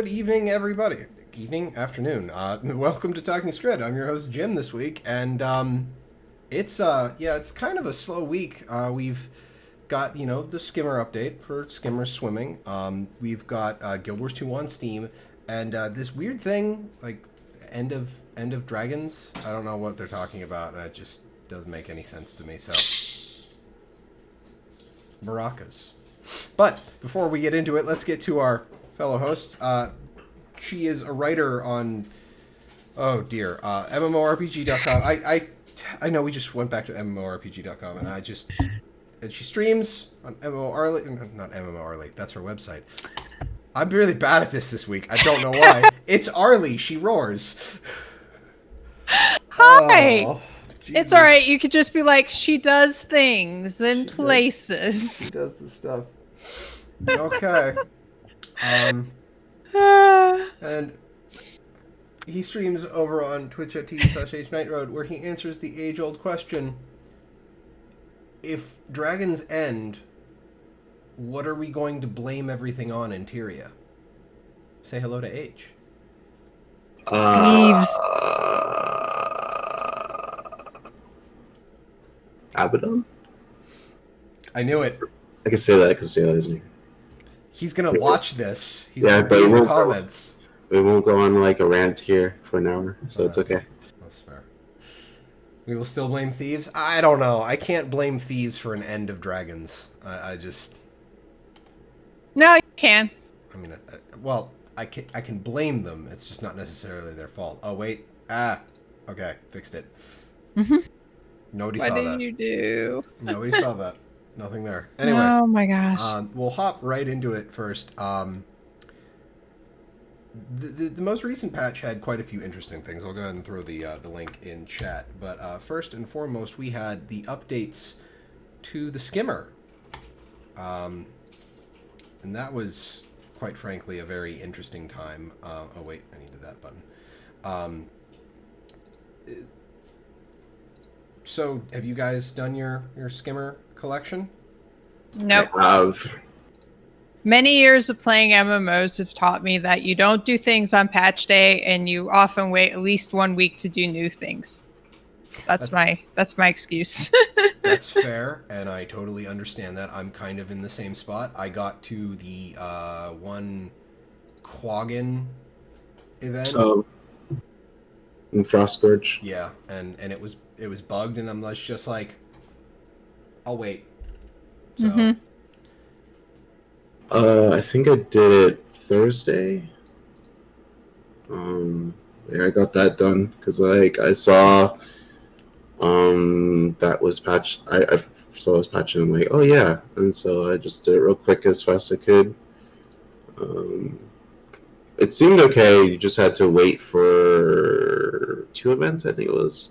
Good evening, everybody. Evening, afternoon. Welcome to Talking Skritt. I'm your host Jim this week, and it's kind of a slow week. We've got the Skimmer update for Skimmer swimming. We've got Guild Wars 2 on Steam, and this weird thing like end of dragons. I don't know what they're talking about, and it just doesn't make any sense to me. So, Baracas. But before we get into it, let's get to our fellow hosts. She is a writer on, MMORPG.com. I know we just went back to MMORPG.com, and she streams on MMORLate, not MMORLate, that's her website. I'm really bad at this week. I don't know why. It's Arlie. She roars. Hi. Oh, it's all right. You could just be like, she does things in places. She does the stuff. Okay. And he streams over on twitch.tv/HNightroad, where he answers the age-old question: if dragons end, what are we going to blame everything on in Tyria? Say hello to H. Thieves. Abaddon? I knew it. I can say that. I can say that, isn't he? He's gonna watch this. He's Yeah, gonna be in but the comments. We won't go on like a rant here for an hour, so it's okay. That's fair. We will still blame thieves? I don't know. I can't blame thieves for an end of dragons. I just... No, you can. I mean, I can blame them. It's just not necessarily their fault. Oh, wait. Okay. Fixed it. Mm-hmm. Nobody What saw did that. you do? Nobody saw that. Nothing there. Anyway. Oh my gosh. We'll hop right into it first. The most recent patch had quite a few interesting things. I'll go ahead and throw the link in chat. But first and foremost, we had the updates to the Skimmer. And that was, quite frankly, a very interesting time. Oh, wait, I needed that button. So, have you guys done your Skimmer collection? Nope. I have. Many years of playing MMOs have taught me that you don't do things on patch day, and you often wait at least 1 week to do new things. That's my excuse. That's fair, and I totally understand that. I'm kind of in the same spot. I got to the one Quaggin event. Oh. In Frostgorge. Yeah, and it was bugged, and I'm just like, I'll wait. So. Mm-hmm. I think I did it Thursday. Yeah, I got that done because I saw that was patched. I saw it was patched, and I'm like, oh yeah, and so I just did it real quick as fast as I could. It seemed okay. You just had to wait for 2 events, I think it was.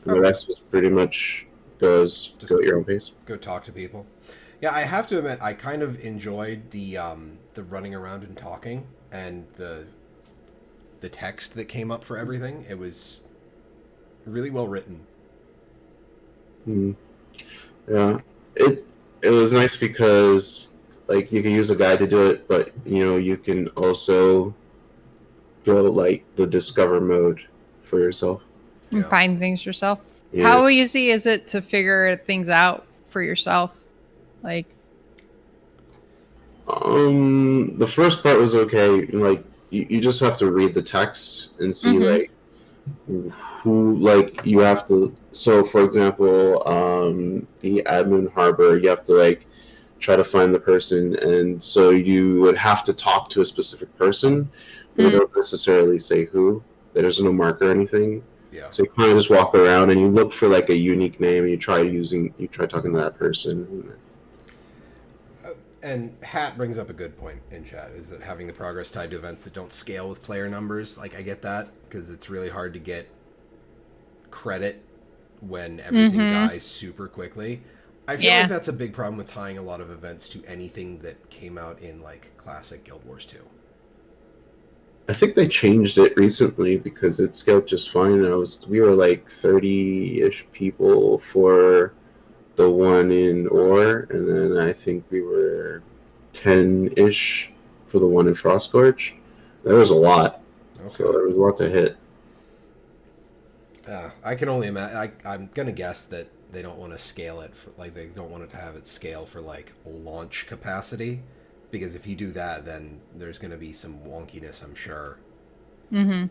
And the rest was pretty much go at your own pace. Go talk to people. Yeah, I have to admit, I kind of enjoyed the running around and talking and the text that came up for everything. It was really well written. Yeah, it was nice because like you can use a guide to do it, but you can also go like the discover mode for yourself. And find things yourself. Yeah. How easy is it to figure things out for yourself? Like, the first part was okay. Like you just have to read the text and see like who like you have to. So for example, the Admoon Harbor, you have to like try to find the person, and so you would have to talk to a specific person. They don't necessarily say who. There's no mark or anything. Yeah. So you kind of just walk around and you look for like a unique name, and you try talking to that person. And Hat brings up a good point in chat, is that having the progress tied to events that don't scale with player numbers, like I get that, because it's really hard to get credit when everything dies super quickly. I feel like that's a big problem with tying a lot of events to anything that came out in like classic Guild Wars 2. I think they changed it recently because it scaled just fine. We were like 30-ish people for the one in Ore, and then I think we were 10-ish for the one in Frostgorge. There was a lot. Okay. So there was a lot to hit. I can only imagine. I'm gonna guess that they don't want to scale it for, like, they don't want it to have it scale for like launch capacity, because if you do that, then there's gonna be some wonkiness, I'm sure. Mm-hmm.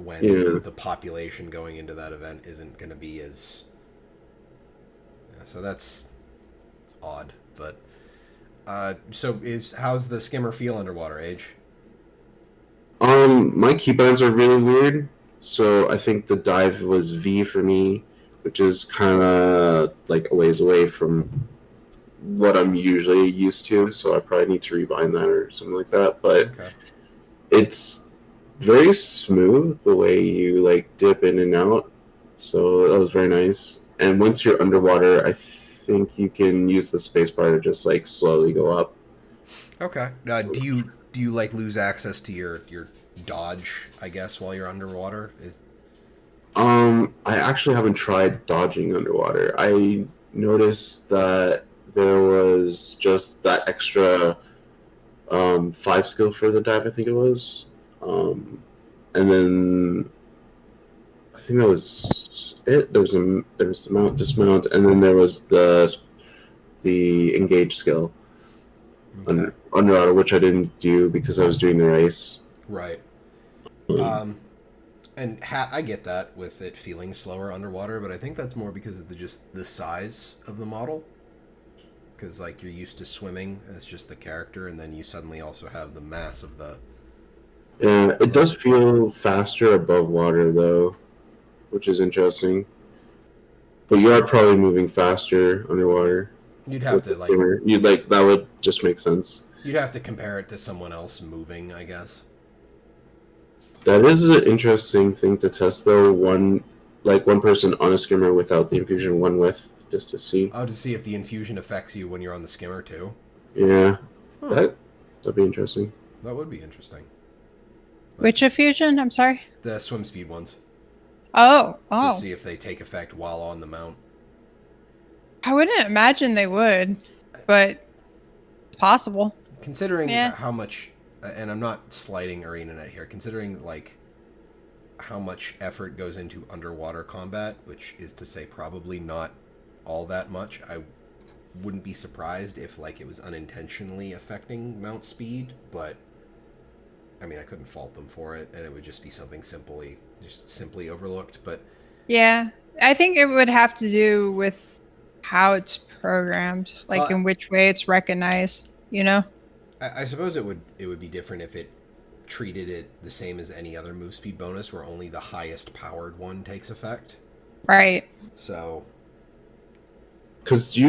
When Yeah. the population going into that event isn't gonna be as. Yeah, so that's odd, but. So how's the skimmer feel underwater, Age? My keybinds are really weird. So I think the dive was V for me, which is kind of like a ways away from what I'm usually used to. So I probably need to rebind that or something like that. But Okay. it's very smooth the way you like dip in and out. So that was very nice. And once you're underwater, I think you can use the spacebar to just like slowly go up. Okay. Do you like lose access to your dodge, I guess, while you're underwater? Is I actually haven't tried dodging underwater. I noticed that there was just that extra 5 skill for the dive, I think it was. And then I think that was it. There was the mount, dismount, and then there was the engage skill okay. underwater, which I didn't do because I was doing the race. Right. Um, Um, and I get that with it feeling slower underwater, but I think that's more because of just the size of the model. Because like you're used to swimming as just the character, and then you suddenly also have the mass of the. yeah, it does feel faster above water though, which is interesting. But you are probably moving faster underwater You'd have with to the like skimmer. You'd like that would just make sense. you'd have to compare it to someone else moving, I guess. That is an interesting thing to test though. One person on a skimmer without the infusion, one with, just to see. Oh, to see if the infusion affects you when you're on the skimmer too. Yeah, Huh. that'd be interesting. That would be interesting. But Which infusion? I'm sorry. the swim speed ones. Oh, To oh. see if they take effect while on the mount. I wouldn't imagine they would, but it's possible. Considering Yeah. how much, and I'm not slighting ArenaNet here, considering like how much effort goes into underwater combat, which is to say probably not all that much, I wouldn't be surprised if like it was unintentionally affecting mount speed, but I mean I couldn't fault them for it, and it would just be something simply overlooked. But Yeah. I think it would have to do with how it's programmed, like uh, in which way it's recognized, you know? I suppose it would be different if it treated it the same as any other move speed bonus, where only the highest powered one takes effect. Right. So Because you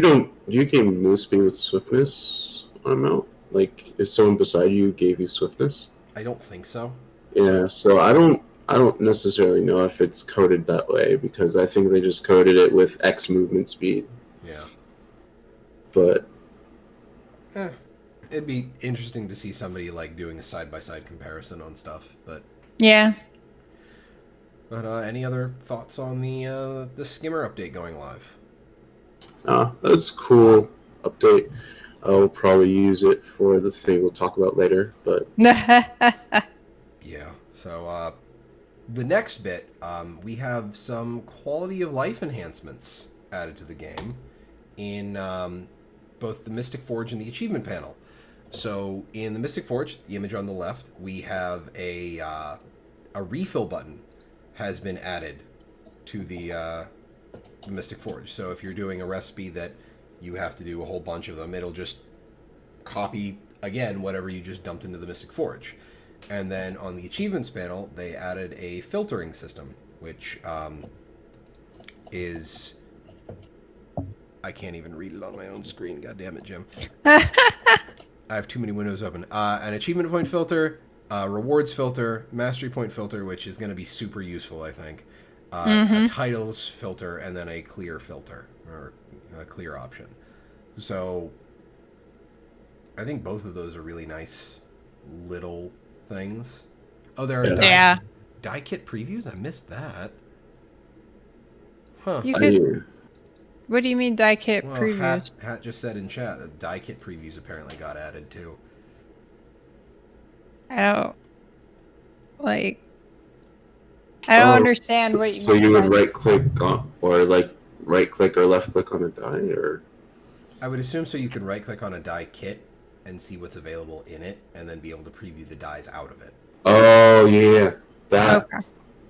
gain move speed with swiftness on a mount. Like if someone beside you gave you swiftness. I don't think so. Yeah, so I don't necessarily know if it's coded that way because I think they just coded it with X movement speed. Yeah. But It'd be interesting to see somebody like doing a side by side comparison on stuff. Yeah. But any other thoughts on the Skimmer update going live? that's cool update. I'll probably use it for the thing we'll talk about later. But Yeah. So the next bit, we have some quality of life enhancements added to the game in both the Mystic Forge and the achievement panel. So in the Mystic Forge, the image on the left, we have a refill button has been added to the Mystic Forge. So if you're doing a recipe that you have to do a whole bunch of them, it'll just copy again whatever you just dumped into the Mystic Forge. And then on the achievements panel, they added a filtering system, which is... I can't even read it on my own screen. God damn it, Jim. I have too many windows open. An achievement point filter, rewards filter, mastery point filter, which is going to be super useful, I think. A titles filter, and then a clear filter, or a clear option. So I think both of those are really nice little things. Oh, there are die kit previews? I missed that. Huh. You could. What do you mean die kit previews? Hat just said in chat that die kit previews apparently got added too. Oh. Like, I don't understand so, what you so mean you would by- right click on, or like right click or left click on a die, or I would assume so. You can right click on a die kit and see what's available in it, and then be able to preview the dies out of it. oh yeah, that Okay.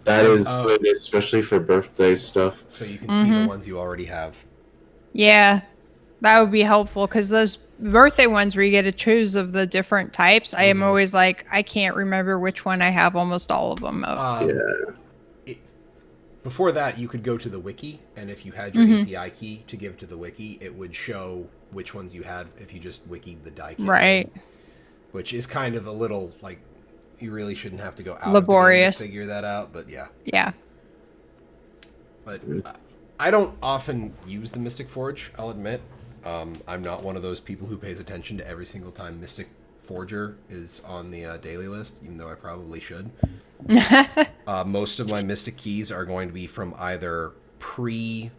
that is Oh. good, especially for birthday stuff. So you can see the ones you already have. Yeah, that would be helpful because those birthday ones where you get to choose of the different types, I am always like, I can't remember which one I have almost all of them of. Yeah. Before that, you could go to the wiki, and if you had your API key to give to the wiki, it would show which ones you had if you just wikied the die kit. Right. Name, which is kind of a little, like, you really shouldn't have to go out Laborious. of the game to figure that out, but yeah. Yeah. But I don't often use the Mystic Forge, I'll admit. I'm not one of those people who pays attention to every single time Mystic Forger is on the daily list, even though I probably should. Most of my Mystic keys are going to be from either pre-daily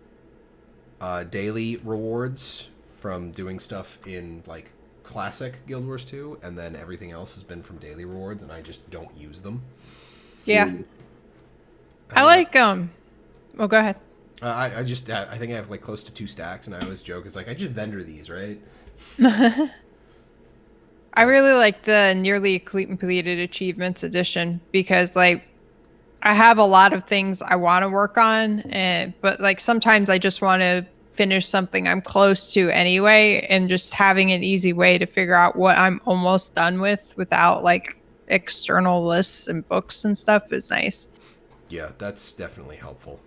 rewards from doing stuff in, like, classic Guild Wars 2, and then everything else has been from daily rewards, and I just don't use them. Yeah. I like, oh, go ahead. I think I have, like, close to 2 stacks, and I always joke, it's like, I just vendor these, right? I really like the nearly completed achievements edition because, like, I have a lot of things I want to work on, but, like, sometimes I just want to finish something I'm close to anyway, and just having an easy way to figure out what I'm almost done with without, like, external lists and books and stuff is nice. Yeah, that's definitely helpful.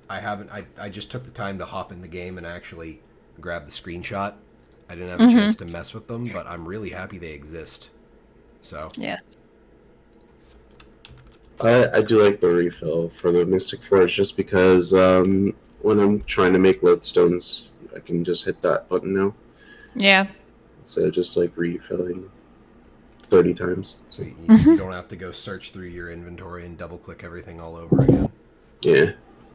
I just took the time to hop in the game and actually grab the screenshot. I didn't have a chance to mess with them, but I'm really happy they exist. So yes, I do like the refill for the Mystic Forge just because when I'm trying to make lodestones, I can just hit that button now. Yeah. So just like refilling 30 times. So you don't have to go search through your inventory and double click everything all over again. Yeah.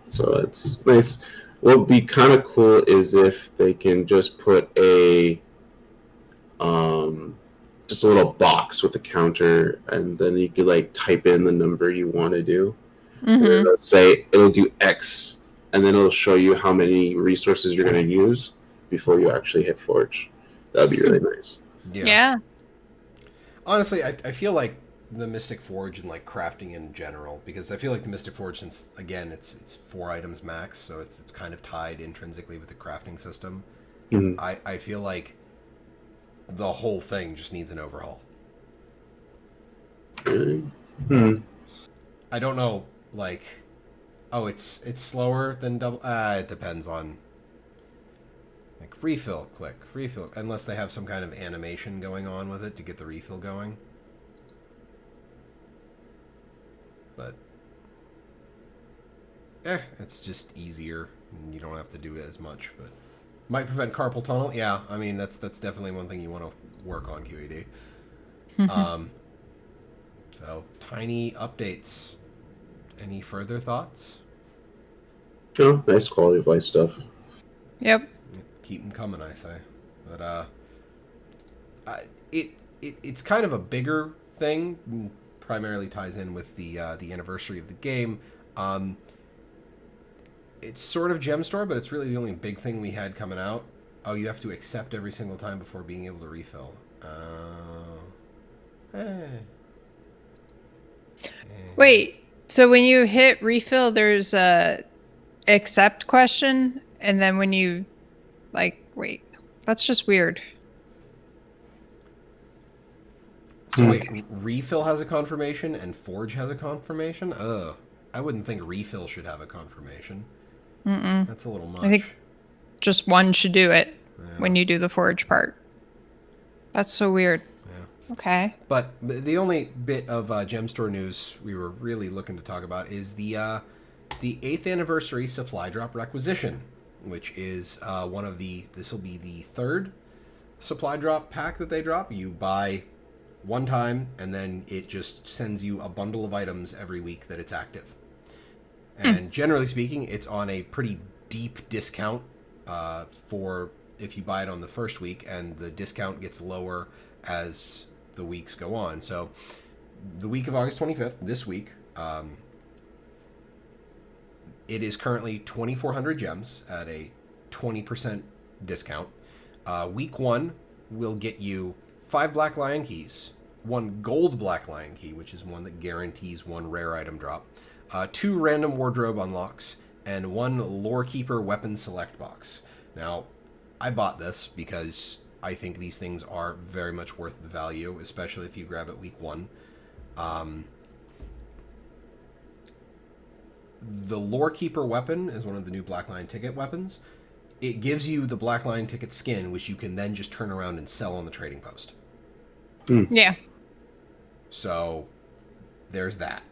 So it's nice. What would be kind of cool is if they can just put just a little box with a counter, and then you could like type in the number you want to do. And then it'll say it'll do X, and then it'll show you how many resources you're going to use before you actually hit Forge. That'd be really nice. Yeah. Honestly, I feel like the Mystic Forge and like crafting in general, because I feel like the Mystic Forge, since again it's 4 items max, so it's kind of tied intrinsically with the crafting system. I feel like the whole thing just needs an overhaul. I don't know, like, oh, it's slower than double. It depends on, like, refill, click, refill, unless they have some kind of animation going on with it to get the refill going. But it's just easier. You don't have to do it as much, but might prevent carpal tunnel. Yeah, I mean that's definitely one thing you want to work on, QED. So tiny updates. Any further thoughts? Nice quality of life stuff. Yep. Keep them coming, I say. But it's kind of a bigger thing. Primarily ties in with the anniversary of the game. It's sort of gem store, but it's really the only big thing we had coming out. Oh, you have to accept every single time before being able to refill. Wait, so when you hit refill, there's a accept question, and then when you, like, wait, that's just weird. So wait, refill has a confirmation and Forge has a confirmation? I wouldn't think refill should have a confirmation. That's a little much. I think just one should do it when you do the Forge part. That's so weird. Yeah. Okay. But the only bit of gem store news we were really looking to talk about is the 8th anniversary supply drop requisition, which is this will be the 3rd supply drop pack that they drop. You buy one time, and then it just sends you a bundle of items every week that it's active. And generally speaking, it's on a pretty deep discount for if you buy it on the first week, and the discount gets lower as the weeks go on. So the week of August 25th, this week, it is currently 2,400 gems at a 20% discount. Week 1 will get you 5 Black Lion keys, 1 gold Black Lion key, which is one that guarantees 1 rare item drop, 2 random wardrobe unlocks, and 1 Lore Keeper weapon select box. Now, I bought this because I think these things are very much worth the value, especially if you grab it week 1. The Lore Keeper weapon is one of the new Black Lion ticket weapons. It gives you the Black Lion ticket skin, which you can then just turn around and sell on the trading post. Yeah. So, there's that.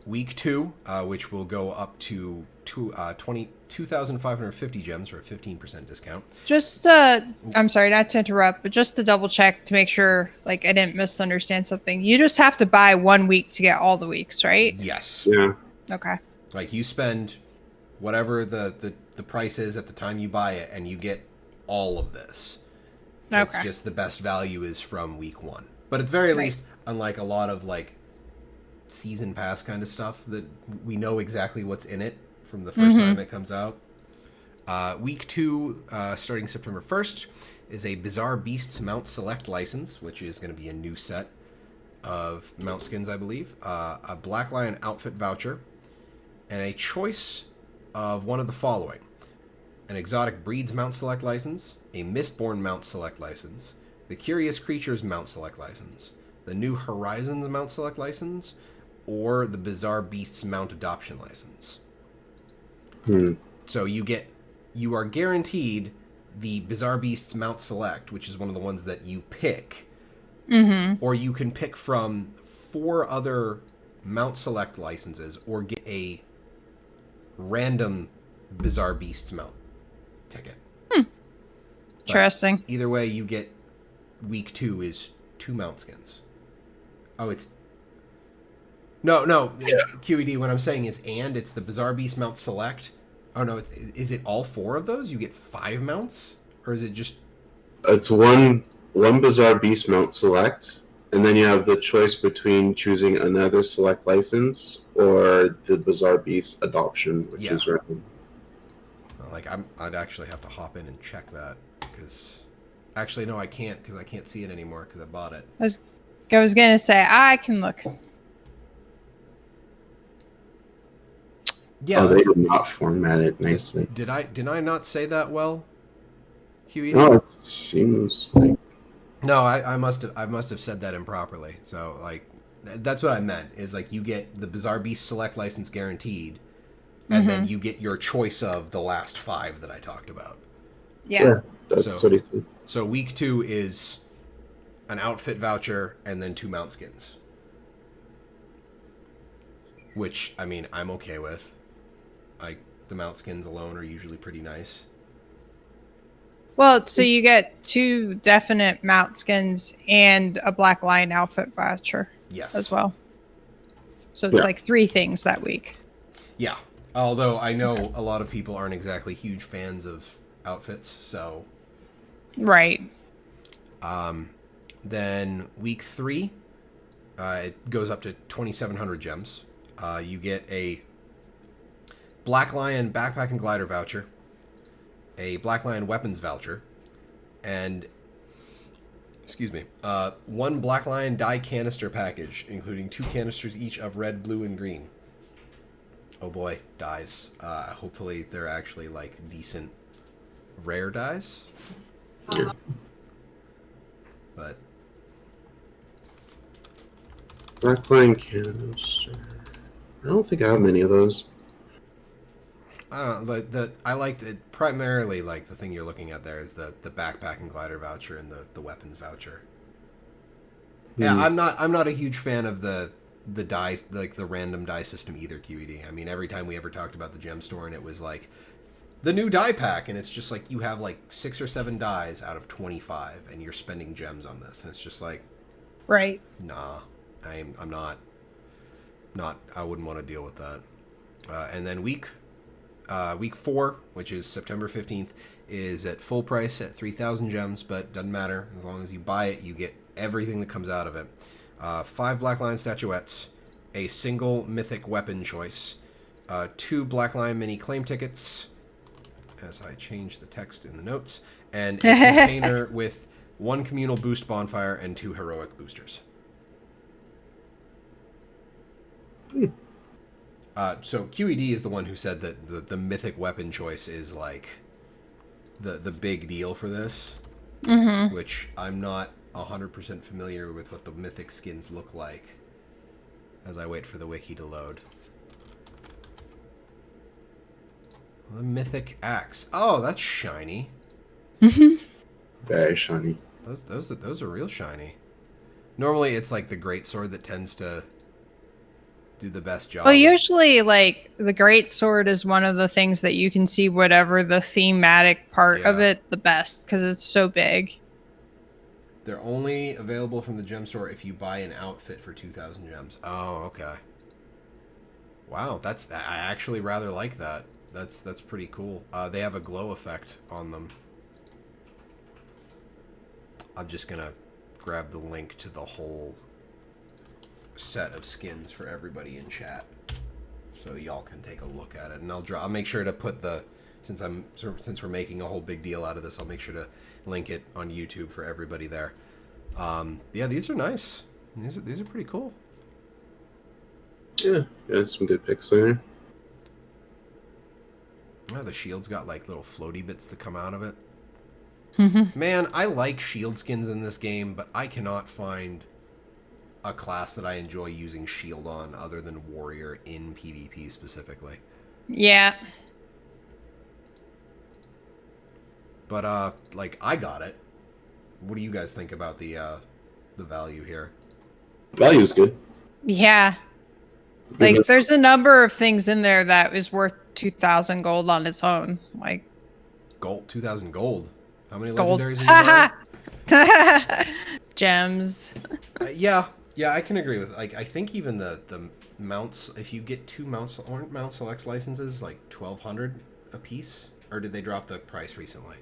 Week 2, which will go up to 2,550 gems for a 15% discount. Just, I'm sorry, not to interrupt, but just to double check to make sure, like, I didn't misunderstand something. You just have to buy 1 week to get all the weeks, right? Yes. Yeah. Okay. Like, you spend whatever the price is at the time you buy it, and you get all of this. It's Okay. just the best value is from week 1. But at the very least, unlike a lot of, like, season pass kind of stuff, that we know exactly what's in it from the first time it comes out. Week 2, starting September 1st, is a Bizarre Beasts Mount Select license, which is going to be a new set of mount skins, I believe. A Black Lion outfit voucher, and a choice of one of the following: an Exotic Breeds Mount Select license, a Mistborn Mount Select license, the Curious Creatures Mount Select license, the New Horizons Mount Select license, or the Bizarre Beasts Mount Adoption license. So you are guaranteed the Bizarre Beasts Mount Select, which is one of the ones that you pick, or you can pick from 4 other Mount Select licenses, or get a random Bizarre Beasts mount ticket. Interesting. Either way, you get week 2 is 2 mount skins. Oh, it's it's QED. What I'm saying is, and it's the Bizarre Beast Mount Select. Oh no, is it all 4 of those? You get 5 mounts, or is it just? It's one Bizarre Beast Mount Select, and then you have the choice between choosing another select license or the Bizarre Beast Adoption, which is random. Like, I'd actually have to hop in and check that, because actually no, I can't, because I can't see it anymore because I bought it. I was gonna say I can look. Yeah, they did not format it nicely. Did I not say that well? QED? No, it seems like No, I must have said that improperly. So, like, that's what I meant, is like you get the Bizarre Beast Select license guaranteed, and then you get your choice of the last 5 that I talked about. Yeah. That's what he said. So week 2 is an outfit voucher and then 2 mount skins, which, I mean, I'm okay with. Like, the mount skins alone are usually pretty nice. Well, so you get 2 definite mount skins and a Black Lion outfit voucher. Yes. As well. So it's like 3 things that week. Yeah. Although I know a lot of people aren't exactly huge fans of outfits, so. Right. Then week 3, it goes up to 2,700 gems. You get a Black Lion backpack and glider voucher, a Black Lion weapons voucher, and 1 Black Lion dye canister package, including 2 canisters each of red, blue, and green. Oh boy, dyes. Hopefully they're actually, like, decent rare dyes. But Black Lion canister. I don't think I have many of those. I don't know. I like it primarily. Like, the thing you're looking at there is the backpack and glider voucher and the weapons voucher. Yeah, I'm not a huge fan of the die, like the random die system either, QED. I mean, every time we ever talked about the gem store and it was like the new die pack, and it's just like you have like 6 or 7 dies out of 25 and you're spending gems on this, and it's just like, right. Nah, I'm not I wouldn't want to deal with that. And then week 4, which is September 15th, is at full price at 3,000 gems, but doesn't matter. As long as you buy it, you get everything that comes out of it. 5 Black Lion statuettes, a single mythic weapon choice, 2 Black Lion mini claim tickets, as I change the text in the notes, and a container with 1 communal boost bonfire and 2 heroic boosters. So QED is the one who said that the mythic weapon choice is like the big deal for this, which I'm not 100% familiar with what the mythic skins look like as I wait for the wiki to load. The mythic axe. Oh, that's shiny. Very shiny. Those are real shiny. Normally it's like the great sword that tends to do the best job. Well, usually, like, the great sword is one of the things that you can see whatever the thematic part of it the best, because it's so big. They're only available from the gem store if you buy an outfit for 2,000 gems. Oh, okay. Wow, I actually rather like that. That's pretty cool. They have a glow effect on them. I'm just gonna grab the link to the whole set of skins for everybody in chat, so y'all can take a look at it. And I'll make sure to put since we're making a whole big deal out of this, I'll make sure to link it on YouTube for everybody there. Yeah, these are nice. These are pretty cool. Yeah, some good picks there. Oh, the shield's got like little floaty bits that come out of it. Man, I like shield skins in this game, but I cannot find a class that I enjoy using shield on other than warrior in PvP specifically. Yeah. But like, I got it. What do you guys think about the value here? Value is good. Yeah. Like, there's a number of things in there that is worth 2,000 gold on its own. Like, gold, 2,000 gold. How many gold. legendaries are you Gems. Yeah, I can agree with. Like, I think even the mounts, if you get 2 mount selects licenses, like 1,200 a piece, or did they drop the price recently?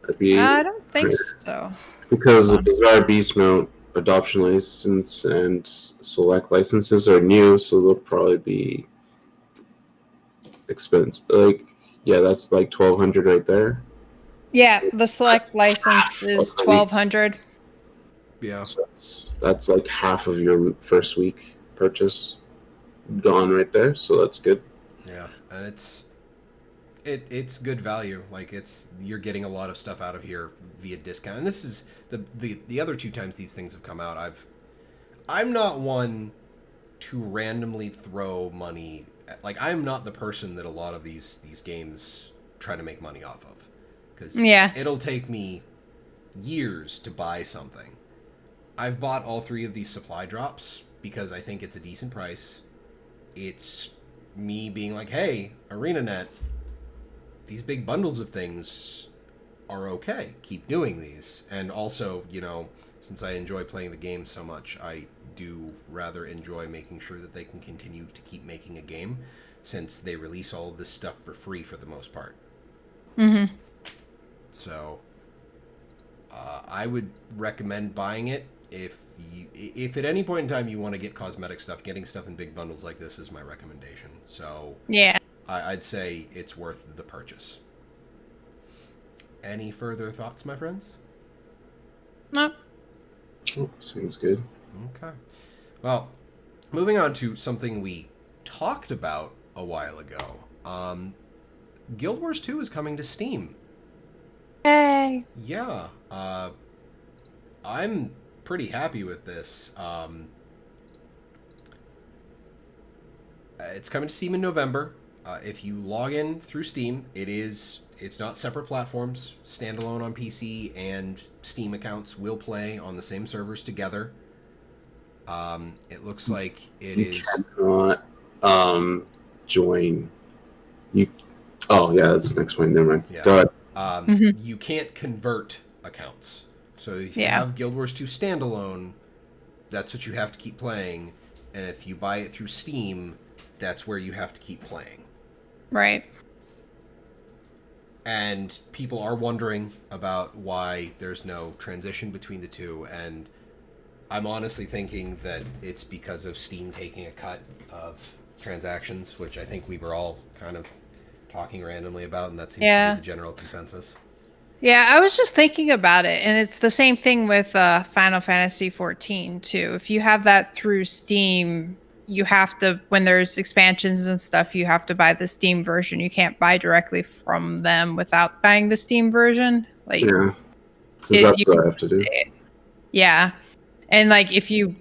I don't think so. Because the Bizarre Beast mount adoption license and select licenses are new, so they'll probably be expensive. Like, yeah, that's like 1,200 right there. Yeah, the select license is 1,200. Yeah, so that's like half of your first week purchase gone right there. So that's good. Yeah, and it's good value. Like, you're getting a lot of stuff out of here via discount. And this is the other 2 times these things have come out. I'm not one to randomly throw money. Like, I'm not the person that a lot of these games try to make money off of, because it'll take me years to buy something. I've bought all 3 of these supply drops because I think it's a decent price. It's me being like, hey, ArenaNet, these big bundles of things are okay. Keep doing these. And also, since I enjoy playing the game so much, I do rather enjoy making sure that they can continue to keep making a game, since they release all of this stuff for free for the most part. So I would recommend buying it. If at any point in time you want to get cosmetic stuff, getting stuff in big bundles like this is my recommendation. So yeah, I'd say it's worth the purchase. Any further thoughts, my friends? No. Oh, seems good. Okay. Well, moving on to something we talked about a while ago. Guild Wars 2 is coming to Steam. Hey. Yeah. I'm pretty happy with this. It's coming to Steam in November. If you log in through Steam, it's not separate platforms. Standalone on PC and Steam accounts will play on the same servers together. It looks like you cannot join. You. Oh yeah, that's the next point. Never mind. Yeah. Go ahead. You can't convert accounts. So if you have Guild Wars 2 standalone, that's what you have to keep playing. And if you buy it through Steam, that's where you have to keep playing. Right. And people are wondering about why there's no transition between the two. And I'm honestly thinking that it's because of Steam taking a cut of transactions, which I think we were all kind of talking randomly about, and that seems to be the general consensus. Yeah, I was just thinking about it, and it's the same thing with Final Fantasy 14 too. If you have that through Steam, you have to, when there's expansions and stuff, you have to buy the Steam version. You can't buy directly from them without buying the Steam version. Like, Yeah, because that's what I have to do. Yeah, and like if you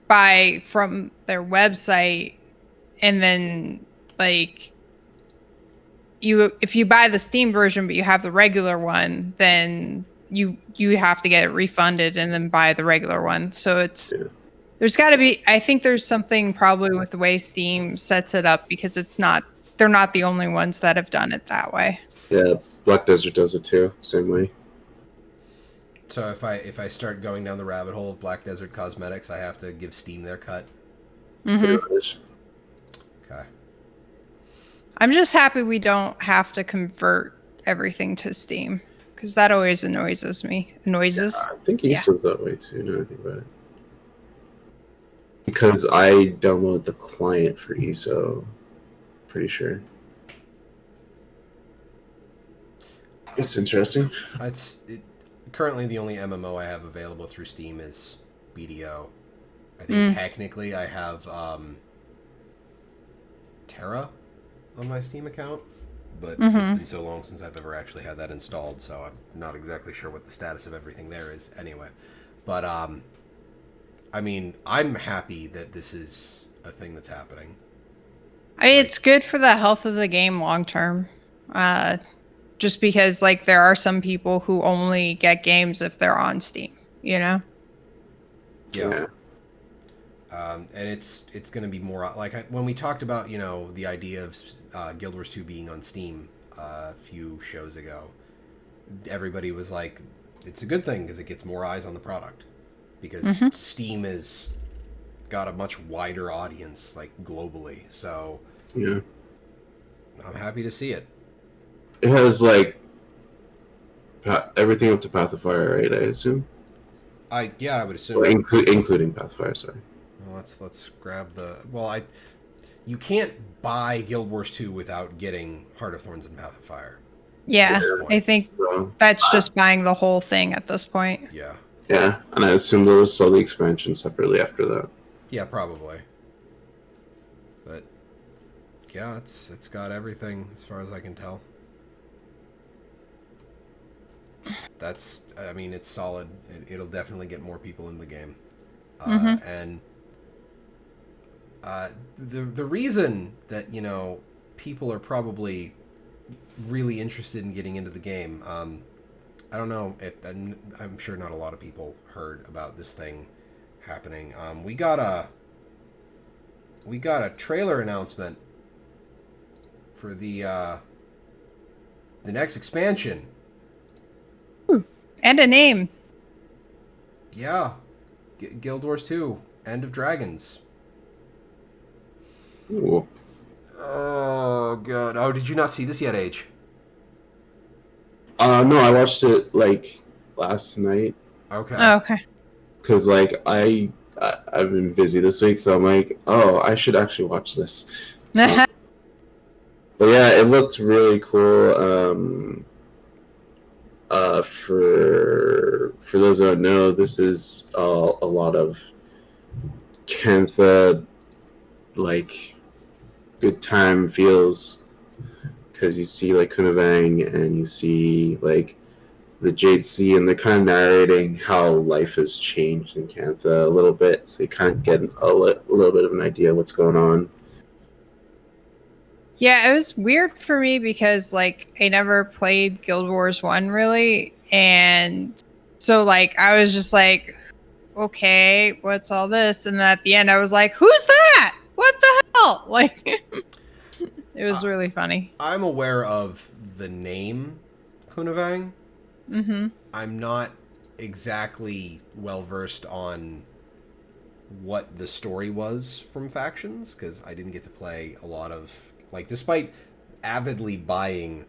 buy from their website, and then like if you buy the Steam version but you have the regular one, then you have to get it refunded and then buy the regular one. So it's there's got to be, I think there's something probably with the way Steam sets it up, because they're not the only ones that have done it that way. Yeah, Black Desert does it too, same way. So if I start going down the rabbit hole of Black Desert Cosmetics, I have to give Steam their cut. Mm-hmm. Okay. I'm just happy we don't have to convert everything to Steam, because that always annoys me. Yeah, I think East was that way too, now I think about it. Because I downloaded the client for ESO, pretty sure. It's interesting. Currently, the only MMO I have available through Steam is BDO. I think technically I have Terra on my Steam account, but it's been so long since I've ever actually had that installed, so I'm not exactly sure what the status of everything there is anyway. But, I mean, I'm happy that this is a thing that's happening. It's good for the health of the game long term. Just because, like, there are some people who only get games if they're on Steam, you know? Yeah. And it's going to be more like when we talked about, you know, the idea of Guild Wars 2 being on Steam a few shows ago. Everybody was like, it's a good thing because it gets more eyes on the product, because Steam has got a much wider audience, like, globally. So yeah, I'm happy to see it. It has like everything up to Path of Fire, right? I assume. I would assume. Or including Path of Fire, sorry. Well, let's grab the. Well, you can't buy Guild Wars 2 without getting Heart of Thorns and Path of Fire. Yeah, I think that's just buying the whole thing at this point. Yeah. Yeah, and I assume they'll sell the expansion separately after that. Yeah, probably. But yeah, it's got everything as far as I can tell. I mean, it's solid. It'll definitely get more people in the game. And the reason that, you know, people are probably really interested in getting into the game, I don't know if I'm sure not a lot of people heard about this thing happening. We got a trailer announcement for the next expansion. And a name. Yeah. Guild Wars 2, End of Dragons. Ooh. Oh, God. Oh, did you not see this yet, Age? No, I watched it, like, last night. Okay. Oh, okay. Because, like, I've been busy this week, so I'm like, oh, I should actually watch this. But yeah, it looked really cool. For those who don't know, this is a lot of Cantha, like, good time feels, because you see, like, Kunavang and you see, like, the Jade Sea, and they're kind of narrating how life has changed in Cantha a little bit, so you kind of get a little bit of an idea of what's going on. Yeah, it was weird for me because, like, I never played Guild Wars 1 really, and so, like, I was just like, okay, what's all this? And then at the end I was like, who's that? What the hell? Like, it was really funny. I'm aware of the name Kunavang. I'm not exactly well versed on what the story was from Factions, because I didn't get to play a lot of, like, despite avidly buying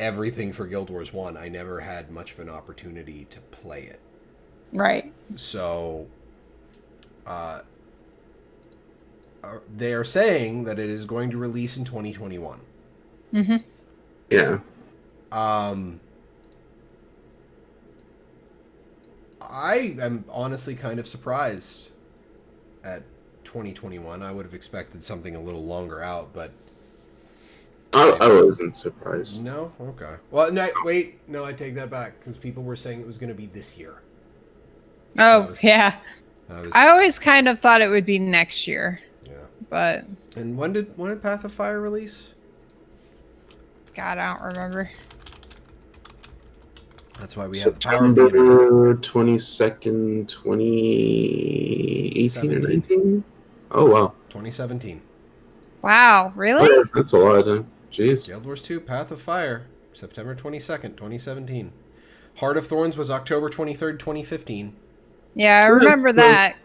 everything for Guild Wars 1, I never had much of an opportunity to play it. Right. So they are saying that it is going to release in 2021. Mm-hmm. Yeah. I am honestly kind of surprised at 2021. I would have expected something a little longer out, but I wasn't surprised. no. Okay. Well, no, wait. No, I take that back because people were saying it was going to be this year. Oh, yeah. I always kind of thought it would be next year. Yeah. But. And when did Path of Fire release? God, I don't remember. That's why we have the power of the internet. September 22nd, 2018 or 19? Oh, wow. 2017. Wow, really? Oh, that's a lot of time. Jeez. Guild Wars 2, Path of Fire, September 22nd, 2017. Heart of Thorns was October 23rd, 2015. Yeah, I remember that.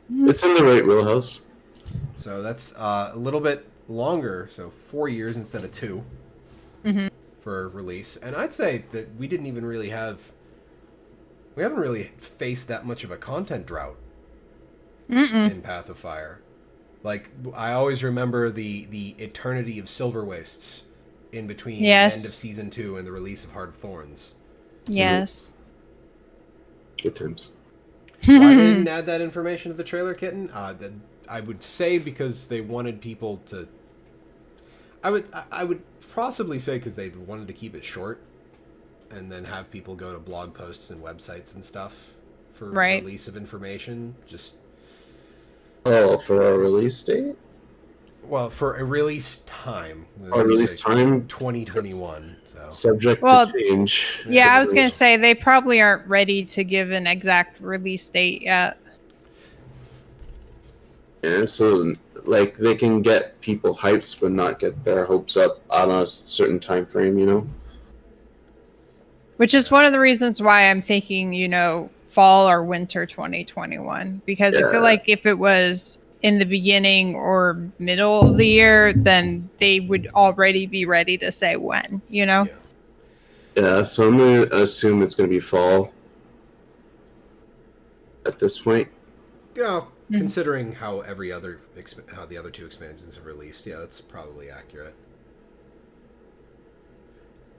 It's in the right wheelhouse. So that's a little bit longer, so 4 years instead of 2 for release. And I'd say that we haven't really faced that much of a content drought in Path of Fire. Like, I always remember the eternity of Silver Wastes in between the end of Season 2 and the release of Heart of Thorns. Yes. Good times. Why they didn't add that information to the trailer, Kitten? That I would say because they wanted people to... I would possibly say because they wanted to keep it short and then have people go to blog posts and websites and stuff for release of information. Just... Oh, for a release date? Well, for a release time. A release time? 2021. So. Subject to change. Yeah, I was going to say they probably aren't ready to give an exact release date yet. Yeah, so like they can get people hyped but not get their hopes up on a certain time frame, you know? Which is one of the reasons why I'm thinking, fall or winter 2021. Because I feel like if it was in the beginning or middle of the year, then they would already be ready to say when, Yeah, so I'm going to assume it's going to be fall at this point. Yeah, considering how the other two expansions have released, yeah, that's probably accurate.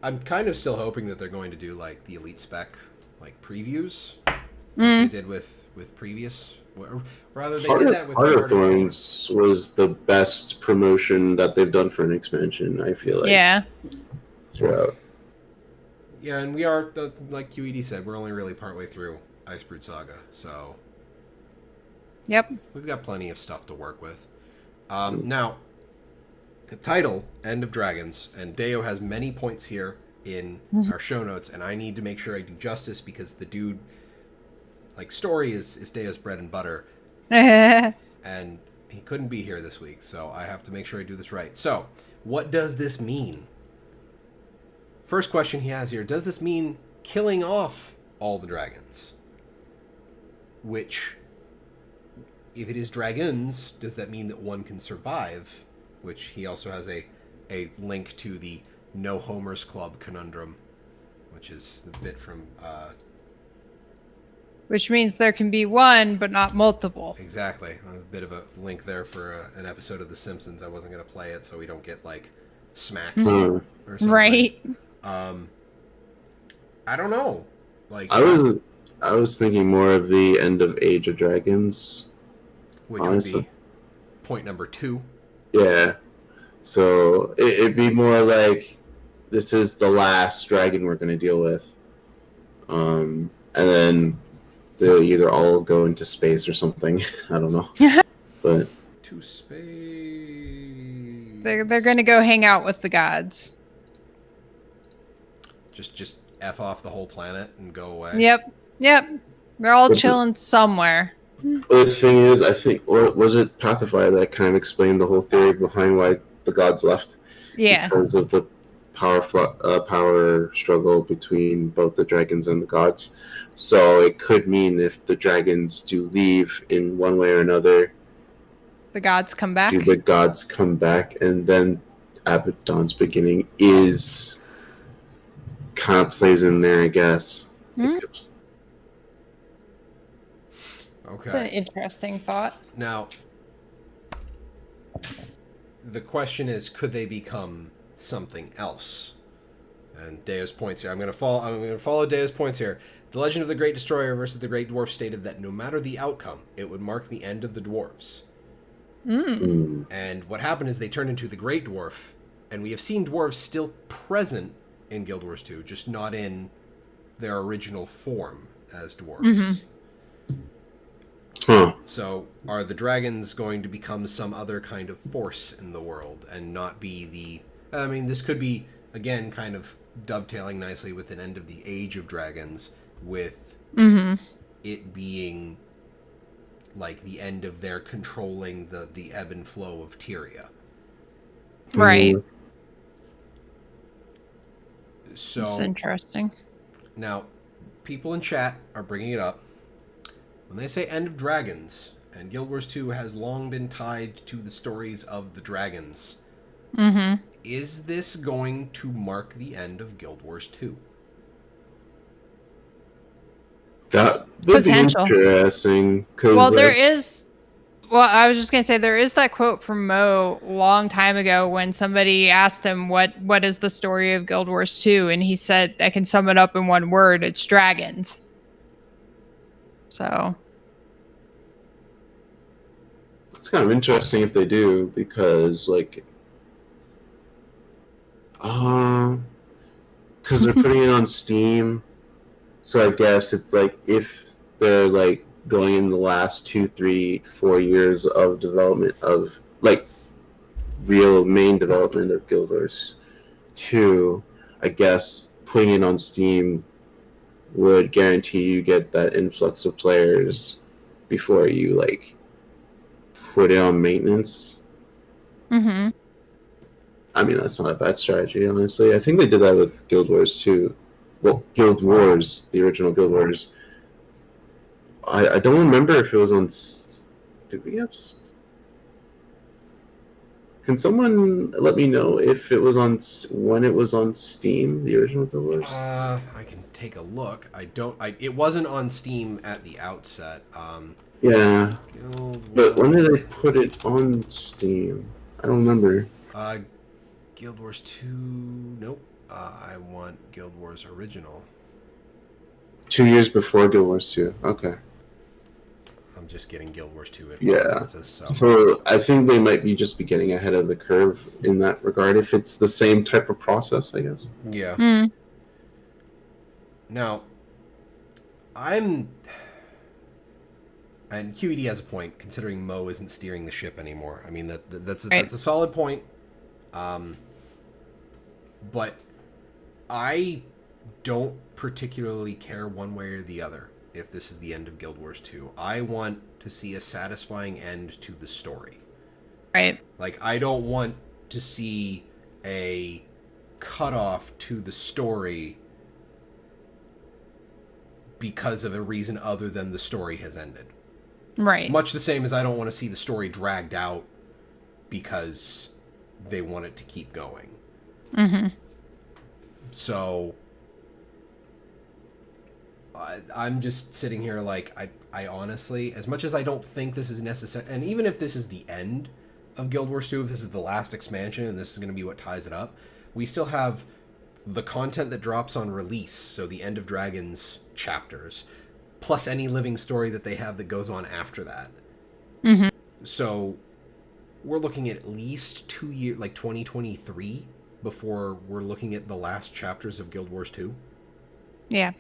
I'm kind of still hoping that they're going to do like the Elite Spec like previews like they did with previous. Rather, they did that with Heart of Thorns was the best promotion that they've done for an expansion, I feel like. Yeah. Throughout. Yeah, and we are, like QED said, we're only really partway through Icebrood Saga, so... Yep. We've got plenty of stuff to work with. Now, the title, End of Dragons, and Deo has many points here in our show notes, and I need to make sure I do justice because the dude, like, story is Deo's bread and butter. And he couldn't be here this week, so I have to make sure I do this right. So, what does this mean? First question he has here, does this mean killing off all the dragons? Which, if it is dragons, does that mean that one can survive? Which he also has a link to the No Homers Club conundrum, which is a bit from... Which means there can be one, but not multiple. Exactly. A bit of a link there for an episode of The Simpsons. I wasn't going to play it, so we don't get, like, smacked or something. Right. I don't know. Like I was thinking more of the end of Age of Dragons. Which would be point number 2. Yeah. So it'd be more like this is the last dragon we're going to deal with. And then they'll either all go into space or something. I don't know. But to space. They're going to go hang out with the gods. Just F off the whole planet and go away. Yep. They're all chilling somewhere. The thing is, I think, or was it Path of Fire that kind of explained the whole theory behind why the gods left? Yeah. Because of the power struggle between both the dragons and the gods. So it could mean if the dragons do leave in one way or another, the gods come back. Do the gods come back, and then Abaddon's beginning is kind of plays in there, I guess. It's an Okay. interesting thought. Now, the question is, could they become something else? And Deo's points here. I'm gonna follow Deo's points here. The Legend of the Great Destroyer versus the Great Dwarf stated that no matter the outcome, it would mark the end of the dwarves. And what happened is they turned into the Great Dwarf, and we have seen dwarves still present in Guild Wars 2, just not in their original form as dwarves. Huh. So, are the dragons going to become some other kind of force in the world and not be the... I mean, this could be, again, kind of dovetailing nicely with an end of the Age of Dragons, with it being like the end of their controlling the ebb and flow of Tyria. Right. So It's interesting. now, people in chat are bringing it up. When they say end of dragons, and Guild Wars 2 has long been tied to the stories of the dragons, is this going to mark the end of Guild Wars 2? That would be Potential. interesting. Well, there is. Well, I was just gonna say there is that quote from Mo a long time ago when somebody asked him what is the story of Guild Wars 2, and he said, "I can sum it up in one word: it's dragons." So It's kind of interesting if they do, because like, because they're putting it on Steam, so I guess it's like if they're like going in the last 2, 3, 4 years of development of like real main development of Guild Wars 2, I guess putting it on Steam would guarantee you get that influx of players before you like put it on maintenance. I mean, that's not a bad strategy, honestly. I think they did that with Guild Wars 2. Well, Guild Wars, the original Guild Wars. I don't remember if it was on... Did we have... Can someone let me know if it was on... when it was on Steam, the original Guild Wars? I can take a look. It wasn't on Steam at the outset. Yeah. Guild But when Wars... did they put it on Steam? I don't remember. Guild Wars 2... Nope. I want Guild Wars Original. 2 years before Guild Wars 2. Okay. I'm just getting Guild Wars 2 at Yeah. so So I think they might be just be getting ahead of the curve in that regard, if it's the same type of process, I guess. Yeah. Now, and QED has a point, considering Mo isn't steering the ship anymore. I mean, that's a solid point. But I don't particularly care one way or the other if this is the end of Guild Wars 2. I want to see a satisfying end to the story. Right. Like, I don't want to see a cutoff to the story because of a reason other than the story has ended. Right. Much the same as I don't want to see the story dragged out because they want it to keep going. So I'm just sitting here like, I honestly, as much as I don't think this is necessary, and even if this is the end of Guild Wars 2, if this is the last expansion and this is going to be what ties it up, we still have the content that drops on release, so the End of Dragons chapters, plus any living story that they have that goes on after that. So we're looking at least 2 years, like 2023, before we're looking at the last chapters of Guild Wars 2. Yeah.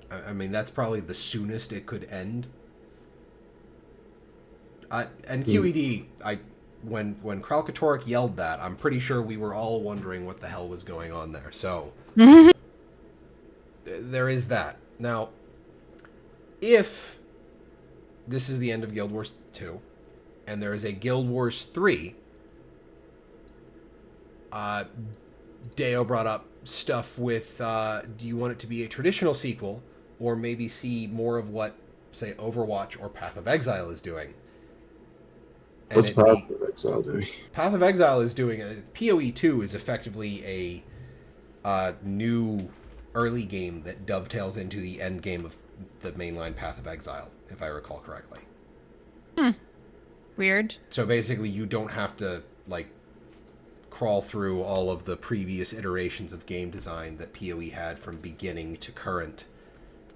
I mean, that's probably the soonest it could end. And QED, when Kralkatorek yelled that, I'm pretty sure we were all wondering what the hell was going on there. So there is that. Now, if this is the end of Guild Wars 2, and there is a Guild Wars 3, Deo brought up stuff with, do you want it to be a traditional sequel, or maybe see more of what, say, Overwatch or Path of Exile is doing? And What's Path of Exile doing? Path of Exile is doing... PoE 2 is effectively a new early game that dovetails into the end game of the mainline Path of Exile, if I recall correctly. Weird. So basically, you don't have to like crawl through all of the previous iterations of game design that PoE had from beginning to current,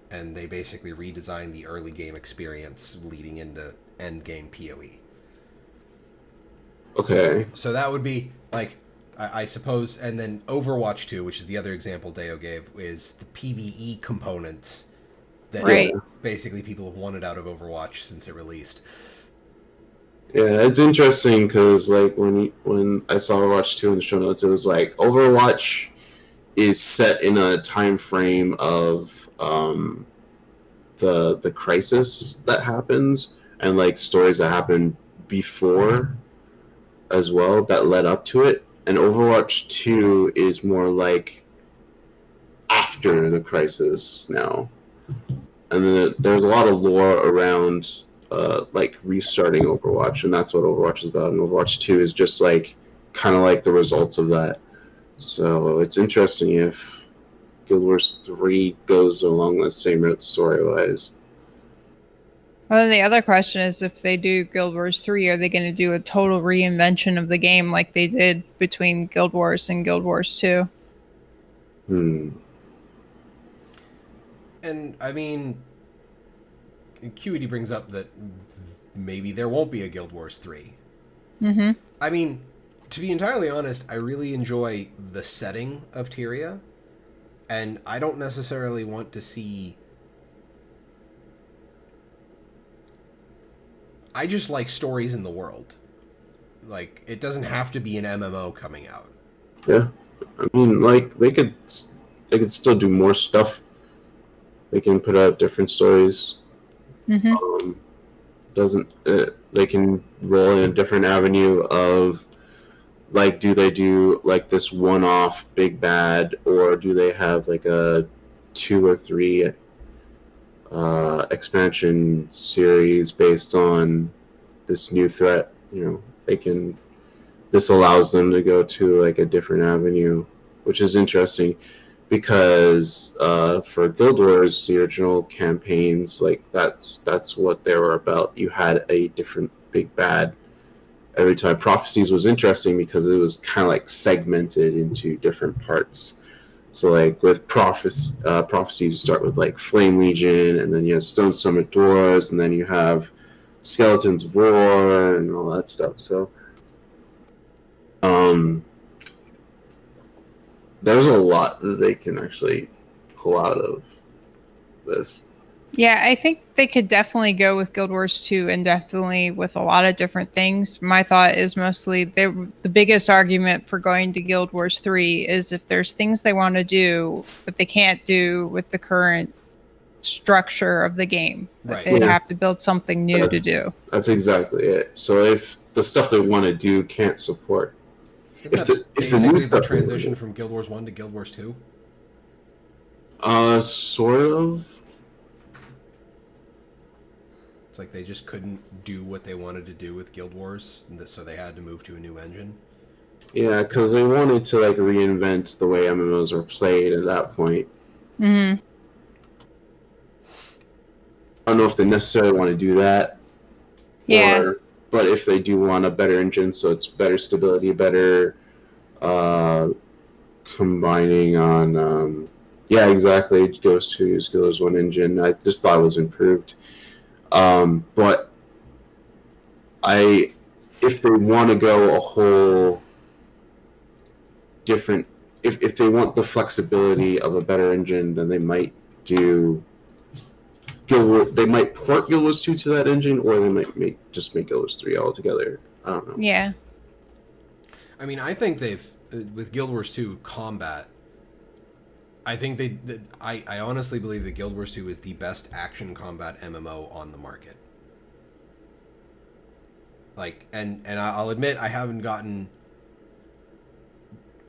and they basically redesigned the early game experience leading into end game PoE. Okay. So that would be like, I suppose, and then Overwatch 2, which is the other example Deo gave, is the PvE component that Right. basically people have wanted out of Overwatch since it released. Yeah, it's interesting because like when I saw Overwatch 2 in the show notes, it was like Overwatch is set in a time frame of the crisis that happens and like stories that happened before as well that led up to it. And Overwatch 2 is more like after the crisis now. And then there's a lot of lore around like restarting Overwatch, and that's what Overwatch is about. And Overwatch 2 is just like kind of like the results of that. So it's interesting if Guild Wars 3 goes along the same route story-wise. Well, then the other question is, if they do Guild Wars 3, are they going to do a total reinvention of the game like they did between Guild Wars and Guild Wars 2? And I mean, QED brings up that maybe there won't be a Guild Wars 3. Mm-hmm. I mean, to be entirely honest, I really enjoy the setting of Tyria, and I don't necessarily want to see... I just like stories in the world. Like, it doesn't have to be an MMO coming out. Yeah, I mean, like they could still do more stuff. They can put out different stories. Mm-hmm. They can roll in a different avenue of like, do they do like this one-off big bad, or do they have like a 2 or 3 expansion series based on this new threat? You know, this allows them to go to like a different avenue, which is interesting because for Guild Wars, the original campaigns, like that's what they were about. You had a different big bad every time. Prophecies was interesting because it was kind of like segmented into different parts. So like with prophecies, you start with like Flame Legion, and then you have Stone Summit Doors, and then you have Skeletons of War and all that stuff. So there's a lot that they can actually pull out of this. Yeah, I think they could definitely go with Guild Wars 2 and definitely with a lot of different things. My thought is mostly the biggest argument for going to Guild Wars 3 is if there's things they want to do, but they can't do with the current structure of the game. Right. They'd have to build something new to do. That's exactly it. So if the stuff they want to do can't support... Isn't that basically the transition from Guild Wars 1 to Guild Wars 2? Sort of. It's like they just couldn't do what they wanted to do with Guild Wars, so they had to move to a new engine. Yeah, because they wanted to like reinvent the way MMOs were played at that point. Mm-hmm. I don't know if they necessarily want to do that. Yeah. But if they do want a better engine, so it's better stability, better combining on... yeah, exactly. It goes to use Guild Wars 1 engine. I just thought it was improved. But if they want to go a whole different... If they want the flexibility of a better engine, then they might do... They might port Guild Wars 2 to that engine, or they might just make Guild Wars 3 altogether. I don't know. Yeah. I mean, I think they've... with Guild Wars 2 combat, I think I honestly believe that Guild Wars 2 is the best action combat MMO on the market. Like, and I'll admit I haven't gotten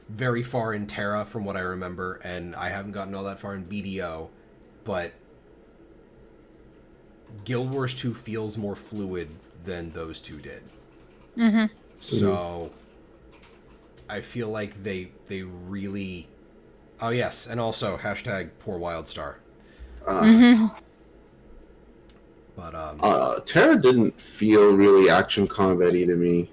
very far in Terra from what I remember, and I haven't gotten all that far in BDO, but Guild Wars 2 feels more fluid than those two did. Mm-hmm. So I feel like they really... Oh yes, and also hashtag poor Wildstar. Mm-hmm. But Terra didn't feel really action combat-y to me.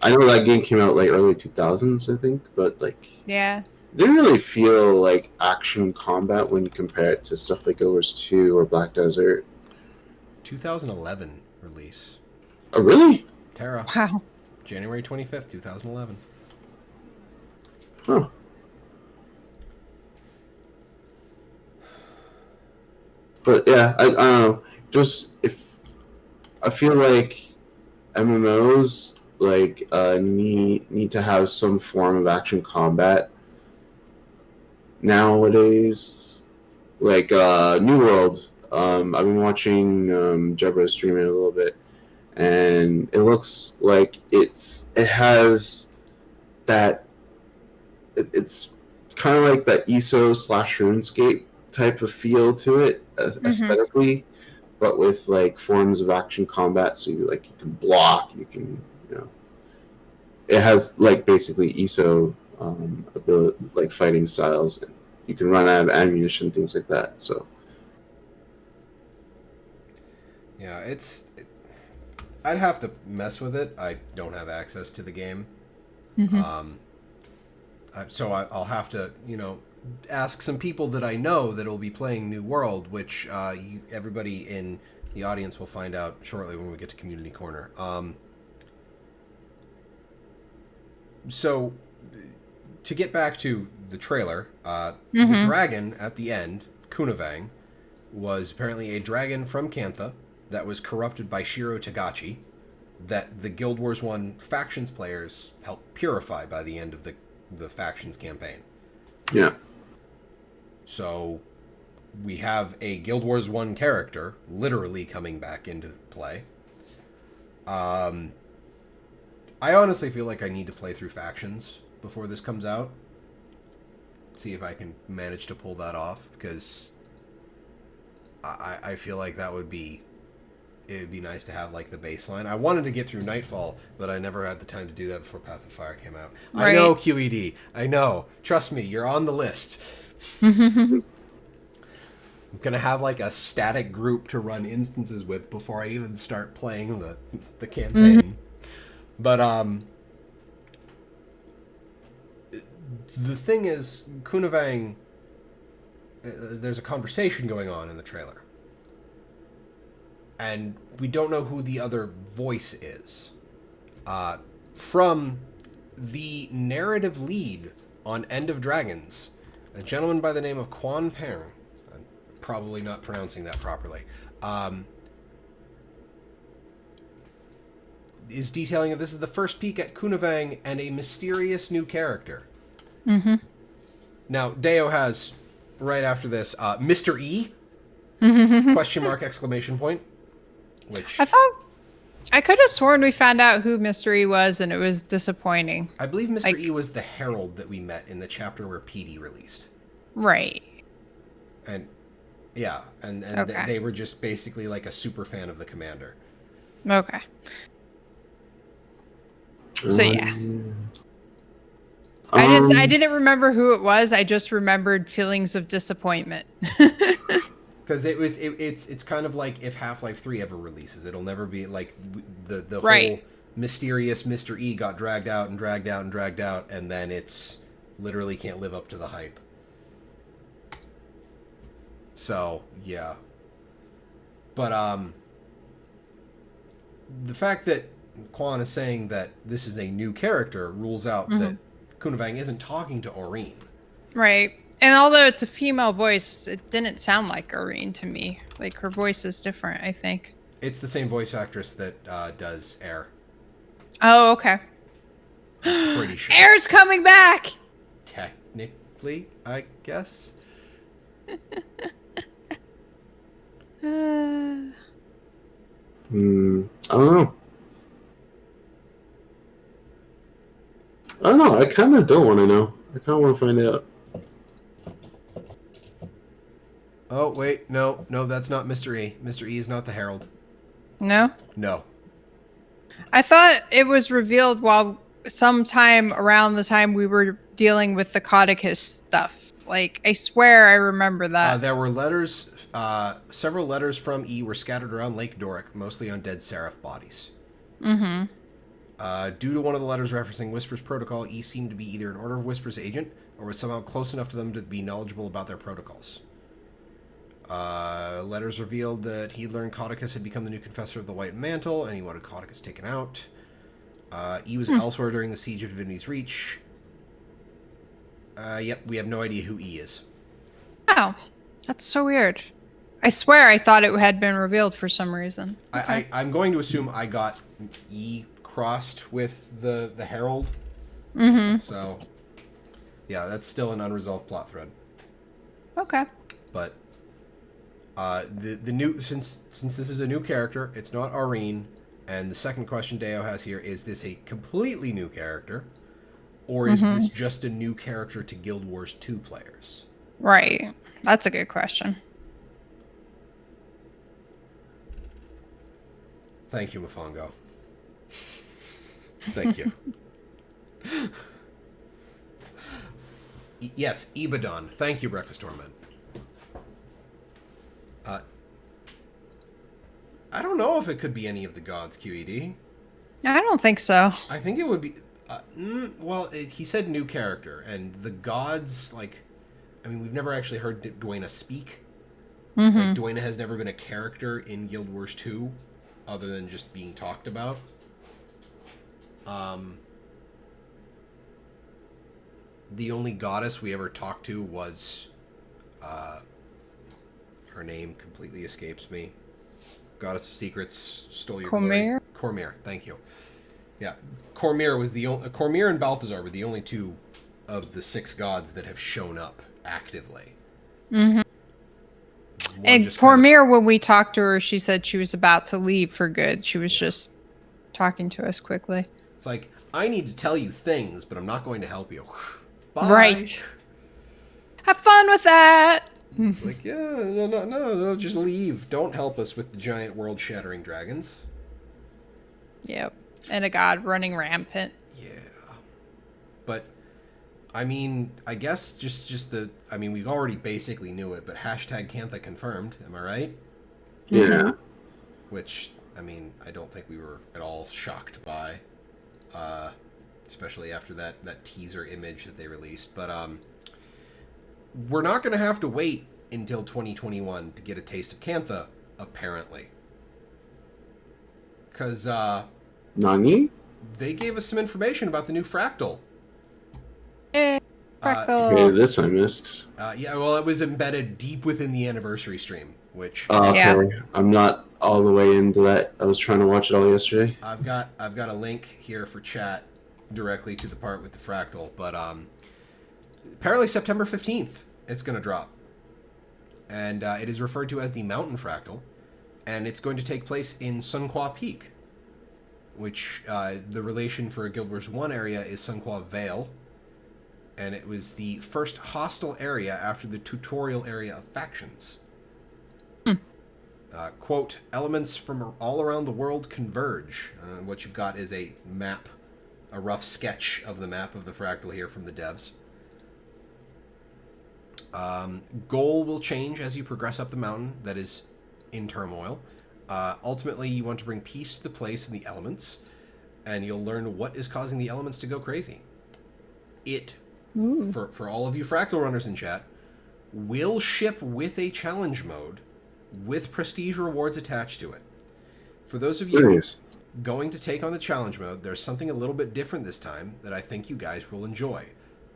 I know that game came out like early 2000s, I think, but like Yeah. didn't really feel like action combat when you compare it to stuff like Guild Wars 2 or Black Desert. 2011 release. Oh, really? Terra. Wow. January 25th, 2011. Huh. But yeah, I don't know. Just if I feel like MMOs like need to have some form of action combat nowadays. Like New World. I've been watching Jebra stream it a little bit, and it looks like it has that. It's kind of like that ESO / RuneScape type of feel to it aesthetically, but with like forms of action combat. So you can block, you can it has like basically ESO ability, like fighting styles, and you can run out of ammunition, things like that. So yeah, I'd have to mess with it. I don't have access to the game. So I'll have to, ask some people that I know that will be playing New World, which everybody in the audience will find out shortly when we get to Community Corner. So, to get back to the trailer, the dragon at the end, Kunavang, was apparently a dragon from Kantha that was corrupted by Shiro Tagachi, that the Guild Wars 1 factions players helped purify by the end of the factions campaign. yeah. So we have a Guild Wars 1 character literally coming back into play. I honestly feel like I need to play through factions before this comes out. See if I can manage to pull that off, because I feel like it would be nice to have like the baseline. I wanted to get through Nightfall, but I never had the time to do that before Path of Fire came out. Right. I know, QED. I know. Trust me, you're on the list. I'm gonna have like a static group to run instances with before I even start playing the campaign. But the thing is, Kunavang, there's a conversation going on in the trailer. And we don't know who the other voice is. From the narrative lead on End of Dragons, a gentleman by the name of Quan Peng, I'm probably not pronouncing that properly, is detailing that this is the first peek at Kunavang and a mysterious new character. Now, Deo has, right after this, Mr. E? Question mark, exclamation point. Which I could have sworn we found out who Mystery was, and it was disappointing. I believe Mr. E was the herald that we met in the chapter where PD released. Right. And yeah, and okay. They were just basically like a super fan of the commander. Okay. So yeah. I didn't remember who it was. I just remembered feelings of disappointment. Because it's kind of like if Half-Life 3 ever releases, it'll never be like the right. whole mysterious Mr. E got dragged out, and then it's literally can't live up to the hype. So yeah, but the fact that Quan is saying that this is a new character rules out that Kunavang isn't talking to Aurene. Right. And although it's a female voice, it didn't sound like Aurene to me. Like, her voice is different, I think. It's the same voice actress that does Air. Oh, okay. I'm pretty sure. Air's coming back! Technically, I guess. I don't know. I kind of don't want to know. I kind of want to find out. Oh, wait. No, that's not Mr. E. Mr. E is not the Herald. No? No. I thought it was revealed while sometime around the time we were dealing with the Codicus stuff. Like, I swear I remember that. There were letters several letters from E were scattered around Lake Doric, mostly on dead Seraph bodies. Mm-hmm. Due to one of the letters referencing Whisper's protocol, E seemed to be either an Order of Whisper's agent or was somehow close enough to them to be knowledgeable about their protocols. Letters revealed that he learned Caudicus had become the new confessor of the White Mantle, and he wanted Caudicus taken out. E was elsewhere during the Siege of Divinity's Reach. Yep, we have no idea who E is. Oh, that's so weird. I swear I thought it had been revealed for some reason. Okay. I'm going to assume I got E crossed with the Herald. Mm-hmm. So, yeah, that's still an unresolved plot thread. Okay. But the new since this is a new character, it's not Aurene. And the second question Deo has here is this a completely new character, or is this just a new character to Guild Wars 2 players? Right. That's a good question. Thank you, Mofongo. Thank you. Yes, Ibadon. Thank you, Breakfast Torment. I don't know if it could be any of the gods, QED. I don't think so. I think it would be... he said new character, and the gods, like... I mean, we've never actually heard Dwayna speak. Mm-hmm. Like, Dwayna has never been a character in Guild Wars 2, other than just being talked about. The only goddess we ever talked to was... her name completely escapes me. Goddess of Secrets, stole your glory. Cormyr, thank you. Yeah, Cormyr was the only... Cormyr and Balthazar were the only two of the 6 gods that have shown up actively. Mm-hmm. And Cormyr, when we talked to her, she said she was about to leave for good. She was just talking to us quickly. It's like, I need to tell you things, but I'm not going to help you. Bye. Right. Have fun with that. It's like, yeah, no, just leave. Don't help us with the giant world-shattering dragons. Yep. And a god running rampant. Yeah. But, I mean, I guess just the... I mean, we already basically knew it, but hashtag Cantha confirmed. Am I right? Yeah. Mm-hmm. Which, I mean, I don't think we were at all shocked by. Especially after that teaser image that they released. But, we're not going to have to wait until 2021 to get a taste of Cantha, apparently. Because, Nani? they gave us some information about the new Fractal. Fractal. Okay, this I missed. Yeah, well, it was embedded deep within the anniversary stream, which... Okay. Yeah. I'm not all the way into that. I was trying to watch it all yesterday. I've got a link here for chat directly to the part with the Fractal, but apparently September 15th it's going to drop. And it is referred to as the Mountain Fractal, and it's going to take place in Sunqua Peak, which the relation for Guild Wars 1 area is Sunqua Vale, and it was the first hostile area after the tutorial area of factions. Quote, elements from all around the world converge. What you've got is a map, a rough sketch of the map of the Fractal here from the devs. Goal will change as you progress up the mountain that is in turmoil. Ultimately, you want to bring peace to the place and the elements, and you'll learn what is causing the elements to go crazy. It, for all of you Fractal runners in chat, will ship with a challenge mode with prestige rewards attached to it. For those of you going to take on the challenge mode, there's something a little bit different this time that I think you guys will enjoy.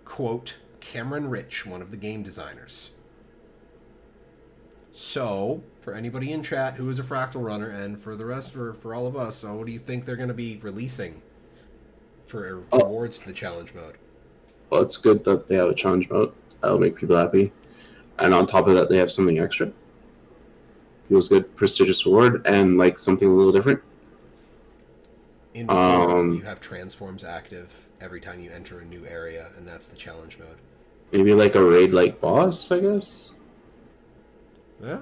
Quote, Cameron Rich, one of the game designers. So, for anybody in chat who is a Fractal runner, and for the rest, for all of us, so what do you think they're going to be releasing for rewards to the challenge mode? Well, it's good that they have a challenge mode. That'll make people happy. And on top of that, they have something extra. Feels good, prestigious reward, and like something a little different. In the form, you have transforms active every time you enter a new area, and that's the challenge mode. Maybe like a raid-like boss, I guess. Yeah.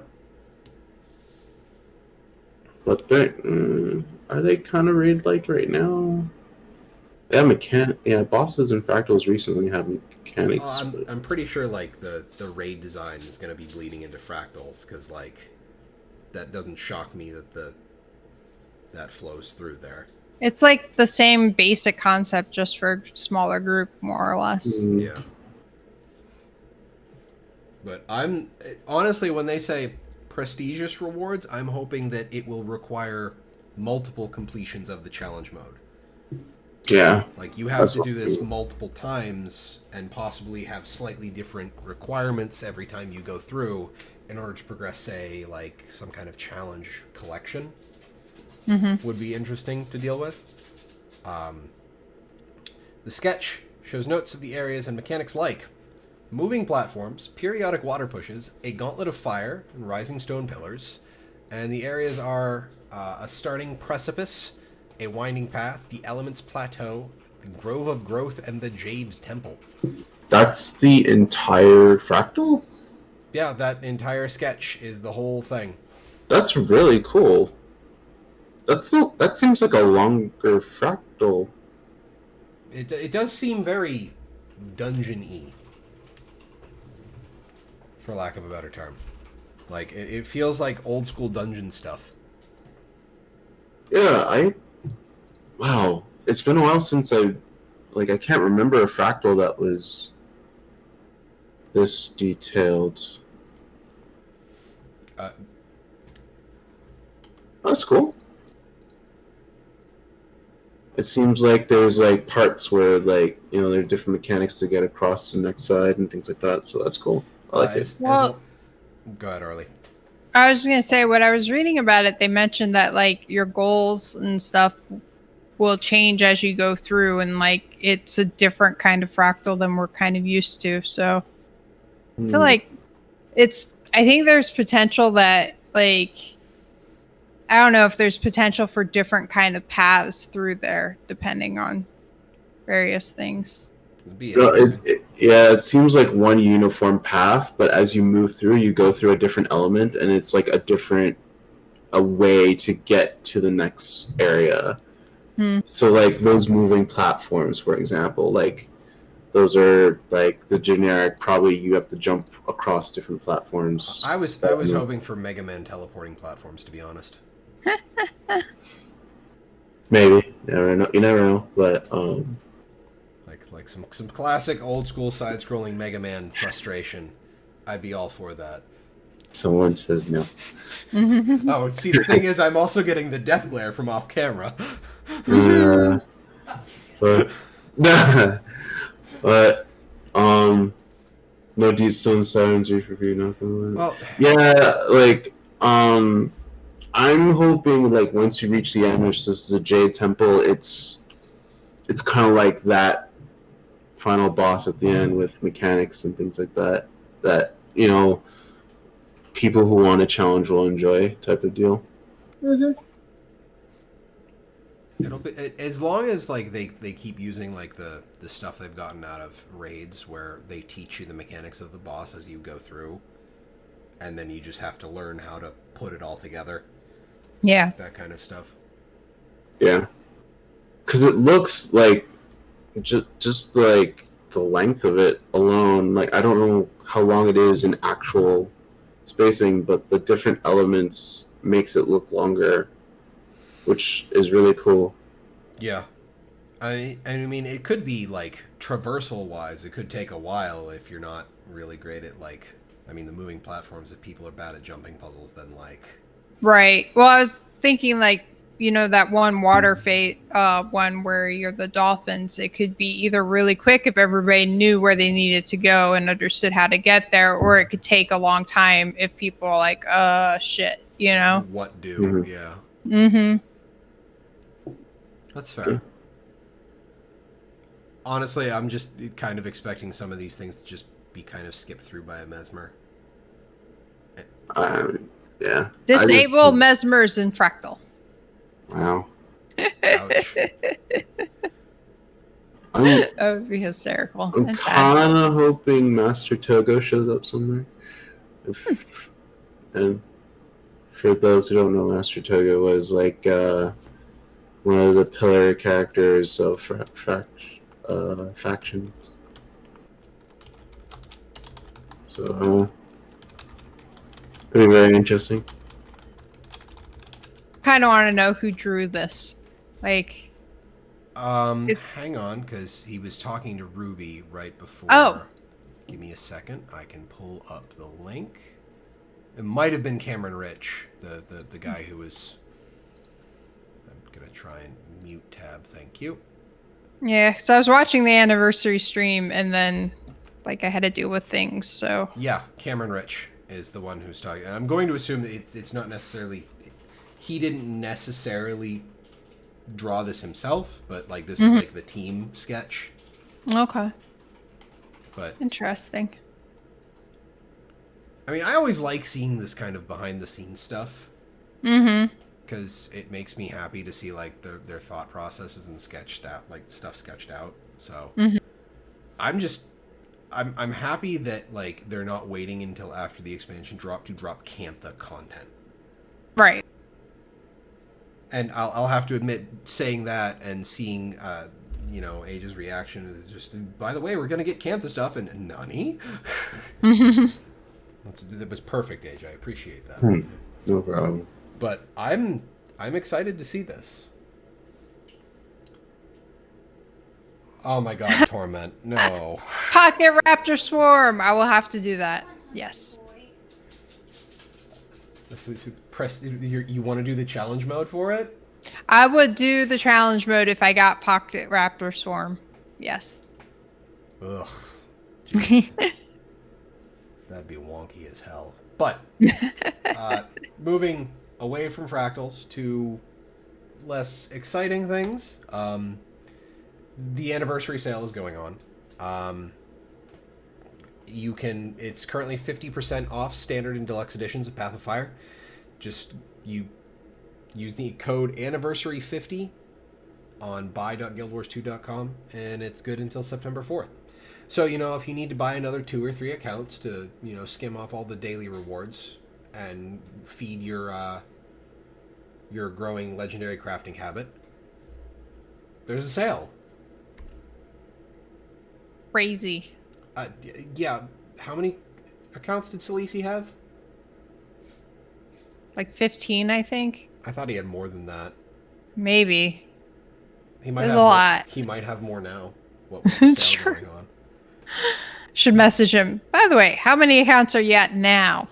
But they are they kind of raid-like right now? Yeah, bosses and fractals recently have mechanics. I'm pretty sure like the raid design is going to be bleeding into fractals because like that doesn't shock me that flows through there. It's like the same basic concept, just for a smaller group, more or less. Yeah. But I'm honestly, when they say prestigious rewards, I'm hoping that it will require multiple completions of the challenge mode. Yeah. Like you have to do this multiple times and possibly have slightly different requirements every time you go through in order to progress, say, like some kind of challenge collection. Would be interesting to deal with. The sketch shows notes of the areas and mechanics like moving platforms, periodic water pushes, a gauntlet of fire, and rising stone pillars. And the areas are a starting precipice, a winding path, the elements plateau, the grove of growth, and the jade temple. That's the entire fractal? Yeah, that entire sketch is the whole thing. That's really cool. That seems like a longer fractal. It does seem very dungeon-y, for lack of a better term. Like, it feels like old school dungeon stuff. Yeah, wow. It's been a while since I can't remember a fractal that was this detailed. That's cool. It seems like there's like parts where there are different mechanics to get across the next side and things like that. So that's cool. I like it. Well, go ahead, Arlie. I was gonna say, what I was reading about it, they mentioned that like your goals and stuff will change as you go through, and like it's a different kind of fractal than we're kind of used to. So I feel like I think there's potential that like, I don't know if there's potential for different kind of paths through there depending on various things. It seems like one uniform path, but as you move through, you go through a different element, and it's like a way to get to the next area. So like those moving platforms, for example, like those are like the generic, probably you have to jump across different platforms. I was hoping for Mega Man teleporting platforms, to be honest. Maybe. You never know. But like some classic old school side scrolling Mega Man frustration. I'd be all for that. Someone says no. Oh, see, the thing is, I'm also getting the death glare from off camera. But no deep stone sirens for free. Well, yeah, like I'm hoping like once you reach the end, which is the Jade Temple, it's kind of like that final boss at the end with mechanics and things like that. That people who want a challenge will enjoy, type of deal. It'll be as long as like they keep using like the stuff they've gotten out of raids where they teach you the mechanics of the boss as you go through, and then you just have to learn how to put it all together. Yeah, that kind of stuff. Yeah, because it looks like just like the length of it alone. Like I don't know how long it is in actual spacing, but the different elements makes it look longer, which is really cool. Yeah. I mean, it could be, like, traversal-wise, it could take a while if you're not really great at, like... I mean, the moving platforms, if people are bad at jumping puzzles, then, like... Right. Well, I was thinking, like, that one water fate one where you're the dolphins. It could be either really quick if everybody knew where they needed to go and understood how to get there, or it could take a long time if people are like, shit, What do, Mm-hmm. Yeah. That's fair. Yeah. Honestly, I'm just kind of expecting some of these things to just be kind of skipped through by a mesmer. Yeah. Disable mesmers in Fractal. Wow. Ouch. That would be hysterical. I'm kind of hoping Master Togo shows up somewhere. And for those who don't know, Master Togo was like one of the pillar characters of factions. So, pretty very interesting. Kind of want to know who drew this. Like, Hang on, because he was talking to Ruby right before. Oh. Give me a second. I can pull up the link. It might have been Cameron Rich, the guy who was... I'm going to try and mute tab. Thank you. yeah, because I was watching the anniversary stream and then, like, I had to deal with things, so. Yeah, Cameron Rich is the one who's talking. And I'm going to assume that it's not necessarily... He didn't necessarily draw this himself, but, like, this is, like, the team sketch. Okay. But Interesting. I mean, I always like seeing this kind of behind-the-scenes stuff. Mm-hmm. Because it makes me happy to see, like, their thought processes and sketched out, like, stuff sketched out. So I'm happy that, like, they're not waiting until after the expansion drop to drop Cantha content. Right. And I'll have to admit, saying that and seeing, Age's reaction is just, by the way, we're going to get Cantha stuff, and Nani? That was perfect, Age. I appreciate that. No problem. But I'm excited to see this. Oh my god, Torment. No. Pocket Raptor Swarm! I will have to do that. Yes. Press. You want to do the challenge mode for it? I would do the challenge mode if I got Pocket Raptor Swarm. Yes. Ugh. That'd be wonky as hell. But moving away from fractals to less exciting things, the anniversary sale is going on. It's currently 50% off standard and deluxe editions of Path of Fire. Just you use the code anniversary50 on buy.guildwars2.com, and it's good until September 4th. So, if you need to buy another 2 or 3 accounts to, skim off all the daily rewards and feed your growing legendary crafting habit, there's a sale. Crazy. Yeah. How many accounts did Salisi have? Like 15, I think. I thought he had more than that. Maybe. There's a lot. He might have more now. What with the sale going on? Should message him. By the way, how many accounts are you at now?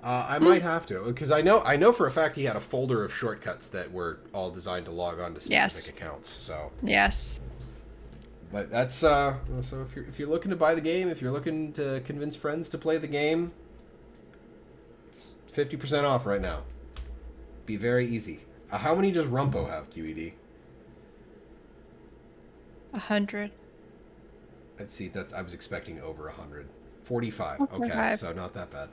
I might have to, because I know for a fact he had a folder of shortcuts that were all designed to log on to specific accounts. So yes. But that's so if you're looking to buy the game, if you're looking to convince friends to play the game, it's 50% off right now. Be very easy. How many does Rumpo have, QED? 100. Let's see. I was expecting over 100. 45. Oh, okay, 45. So not that bad.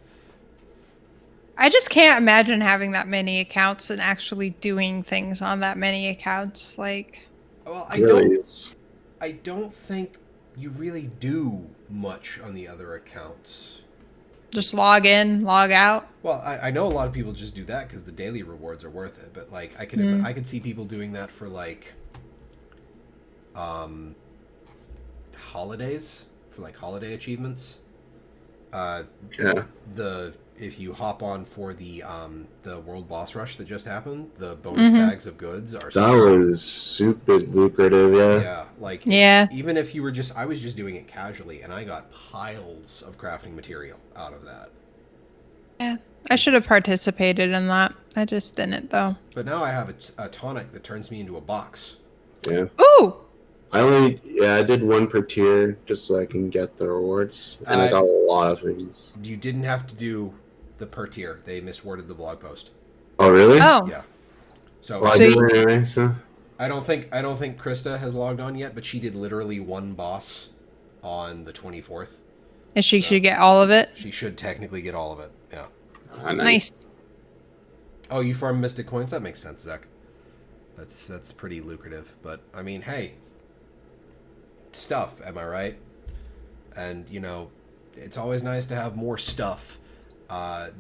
I just can't imagine having that many accounts and actually doing things on that many accounts. Like, Well, Really? I don't think you really do much on the other accounts. just log in, log out. Well, I know a lot of people just do that because the daily rewards are worth it. But like, I could see people doing that for like, holidays, for like holiday achievements. Yeah. If you hop on for the world boss rush that just happened, the bonus bags of goods are That was super lucrative, yeah. yeah, like Yeah. even if you were I was just doing it casually, and I got piles of crafting material out of that. Yeah. I should have participated in that. I just didn't, though. But now I have a tonic that turns me into a box. Yeah. Ooh! I did 1 per tier just so I can get the rewards. And I got a lot of things. You didn't have to do the per tier. They misworded the blog post. Oh, really? Oh. Yeah. So, Well, I did it anyway, so. I don't think Krista has logged on yet, but she did literally 1 boss on the 24th. And she should get all of it? She should technically get all of it. Yeah. Nice. Oh, you farm Mystic Coins? That makes sense, Zach. That's pretty lucrative. But, I mean, hey. Stuff, am I right? And, it's always nice to have more stuff.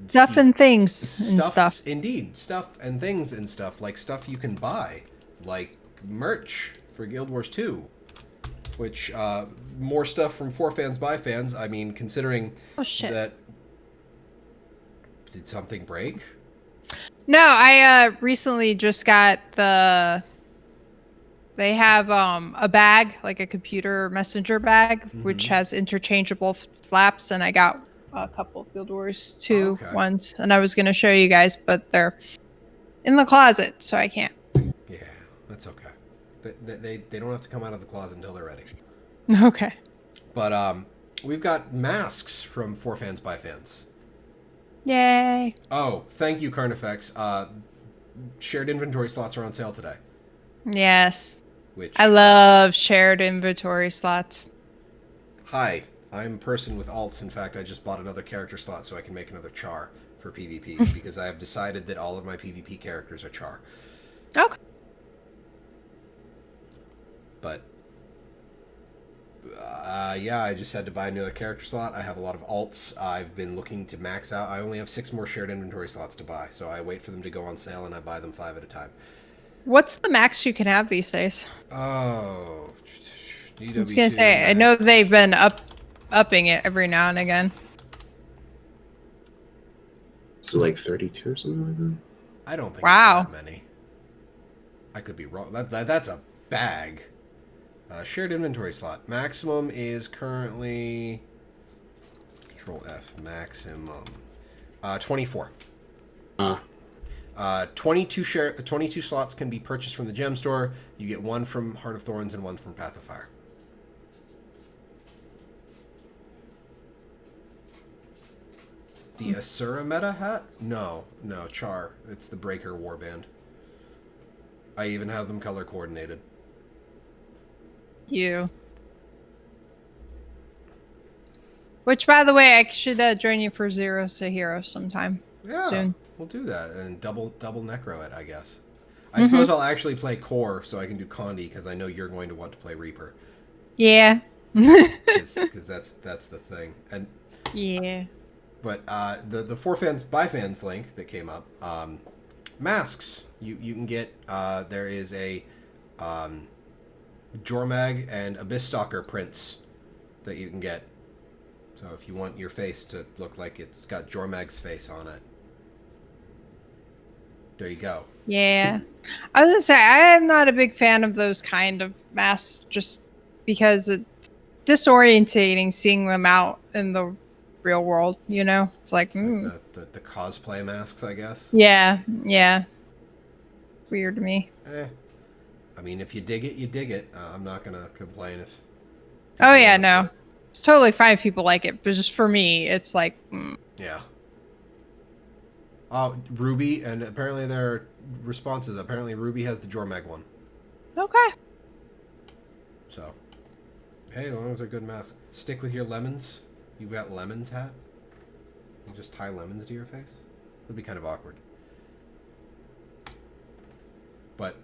Stuff and things and stuff. Indeed. Stuff and things and stuff. Like stuff you can buy. like merch for Guild Wars 2, which more stuff from For Fans by Fans. I mean, considering that, did something break? No, I recently just got they have a bag, like a computer messenger bag, which has interchangeable flaps, and I got a couple of Guild Wars 2 ones, and I was going to show you guys, but they're in the closet, so I can't. Yeah, that's okay. They don't have to come out of the closet until they're ready. Okay. But we've got masks from For Fans by Fans. Yay. Oh, thank you, Carnifex. Shared inventory slots are on sale today. Yes. Which I love shared inventory slots. Hi, I'm a person with alts. In fact, I just bought another character slot so I can make another char for PvP because I have decided that all of my PvP characters are char. Okay. But yeah, I just had to buy another character slot. I have a lot of alts. I've been looking to max out. I only have 6 more shared inventory slots to buy, so I wait for them to go on sale and I buy them 5 at a time. What's the max you can have these days? Oh, GW2 I was gonna say, max. I know they've been upping it every now and again. So like 32 or something like that? I don't think wow. it's that many. I could be wrong. That's a bag. Shared inventory slot. Maximum is currently... Control F. Maximum. 24. 22 slots can be purchased from the gem store. You get 1 from Heart of Thorns and 1 from Path of Fire. The Asura meta hat? No, Char. It's the Breaker warband. I even have them color coordinated. Which, by the way, I should join you for Zeros to Heroes sometime. Yeah, soon. We'll do that and double necro it, I guess. I suppose I'll actually play core so I can do Condi because I know you're going to want to play Reaper. Yeah. Because that's the thing. And yeah. But the For Fans by Fans link that came up, masks you can get. There is a Jormag and Abyss Stalker prints that you can get. So if you want your face to look like it's got Jormag's face on it, there you go. Yeah. I was gonna say, I am not a big fan of those kind of masks just because it's disorientating seeing them out in the real world, you know? It's like, like the cosplay masks, I guess. Yeah. Weird to me. I mean, if you dig it, you dig it. I'm not gonna complain if. Oh yeah, no, it's totally fine if people like it, but just for me, it's like. Yeah. Oh, Ruby, and apparently there are responses. Apparently, Ruby has the Jormag one. Okay. So, hey, as long as they're good masks, stick with your lemons. You got lemons hat. You just tie lemons to your face. It'd be kind of awkward. But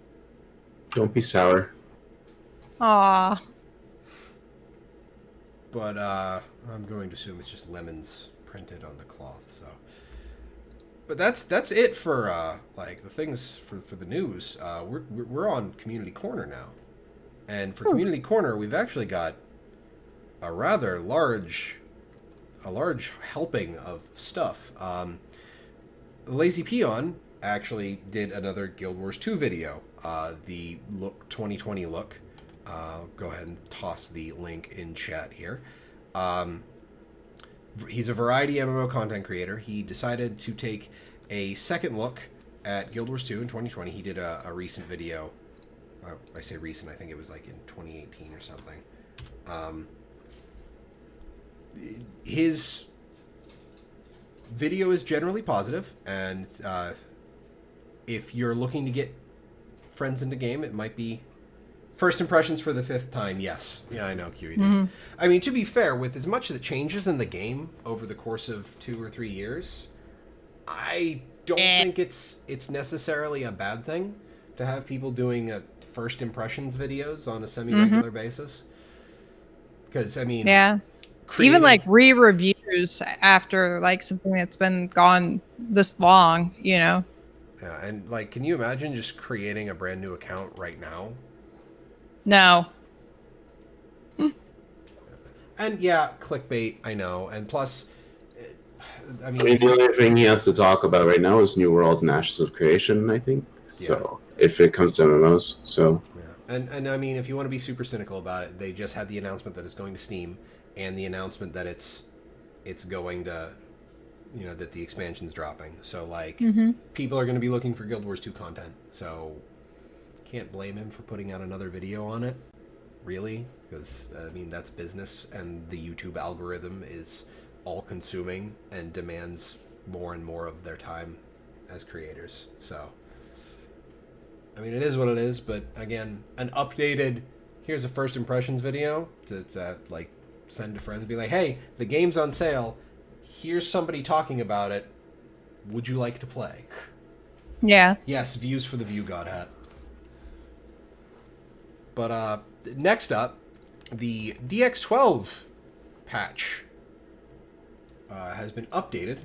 don't be sour. Aww. But I'm going to assume it's just lemons printed on the cloth. So, but that's it for like the things for the news. We're on Community Corner now, and for Community Corner, we've actually got a rather large helping of stuff. TheLazyPeon actually did another Guild Wars 2 video, the look 2020 look. Go ahead and toss the link in chat here. He's a variety MMO content creator. He decided to take a second look at Guild Wars 2 in 2020. He did a recent video. I say recent, I think it was like in 2018 or something. His video is generally positive, and if you're looking to get friends into game, it might be first impressions for the 5th time. Yes. Yeah, I know, QED. I mean, to be fair, with as much that changes in the game over the course of 2 or 3 years, I don't think it's necessarily a bad thing to have people doing first impressions videos on a semi-regular basis. Because, I mean... Yeah. Even like re-reviews after like something that's been gone this long, you know? Yeah, and like, can you imagine just creating a brand new account right now? No. And yeah, clickbait, I know. And plus, I I mean, mean, the only thing he has to talk about right now is New World and Ashes of Creation, I think. So, if it comes to MMOs, so. yeah. And I mean, if you want to be super cynical about it, they just had the announcement that it's going to Steam, and the announcement that it's going to, you know, that the expansion's dropping. So like, people are going to be looking for Guild Wars 2 content. So, can't blame him for putting out another video on it, really, because I mean that's business, and the YouTube algorithm is all-consuming and demands more and more of their time as creators. So, I mean, it is what it is. But again, an updated, here's a first impressions video to like send to friends, be like, hey, the game's on sale. Here's somebody talking about it. Would you like to play? Yeah. Yes, views for the View God hat. But next up, the DX12 patch has been updated.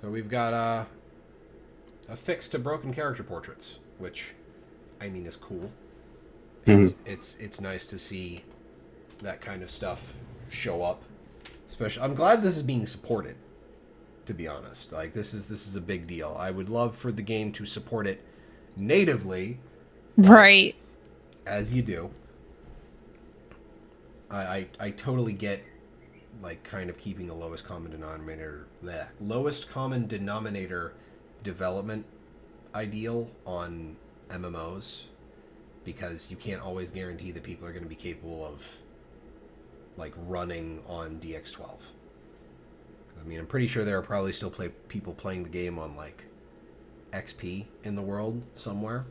So we've got a fix to broken character portraits, which I mean is cool. It's nice to see that kind of stuff show up. Especially, I'm glad this is being supported. To be honest, like this is a big deal. I would love for the game to support it natively, Right. as you do. I totally get like kind of keeping a lowest common denominator development ideal on MMOs, because you can't always guarantee that people are going to be capable of like running on DX12. I mean, I'm pretty sure there are probably still people playing the game on like XP in the world somewhere.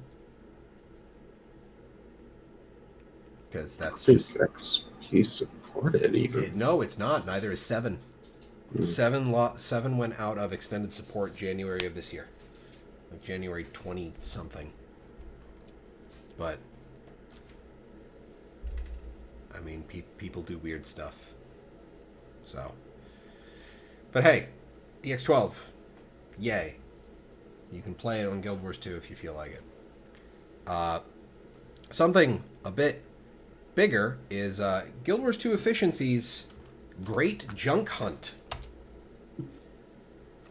Because that's just XP supported even. no, it's not. Neither is 7. 7 went out of extended support January of this year, like January 20 something. But I mean, people do weird stuff. So, but hey, DX12, yay! You can play it on Guild Wars 2 if you feel like it. Something a bit bigger is Guild Wars 2 Efficiency's Great Junk Hunt.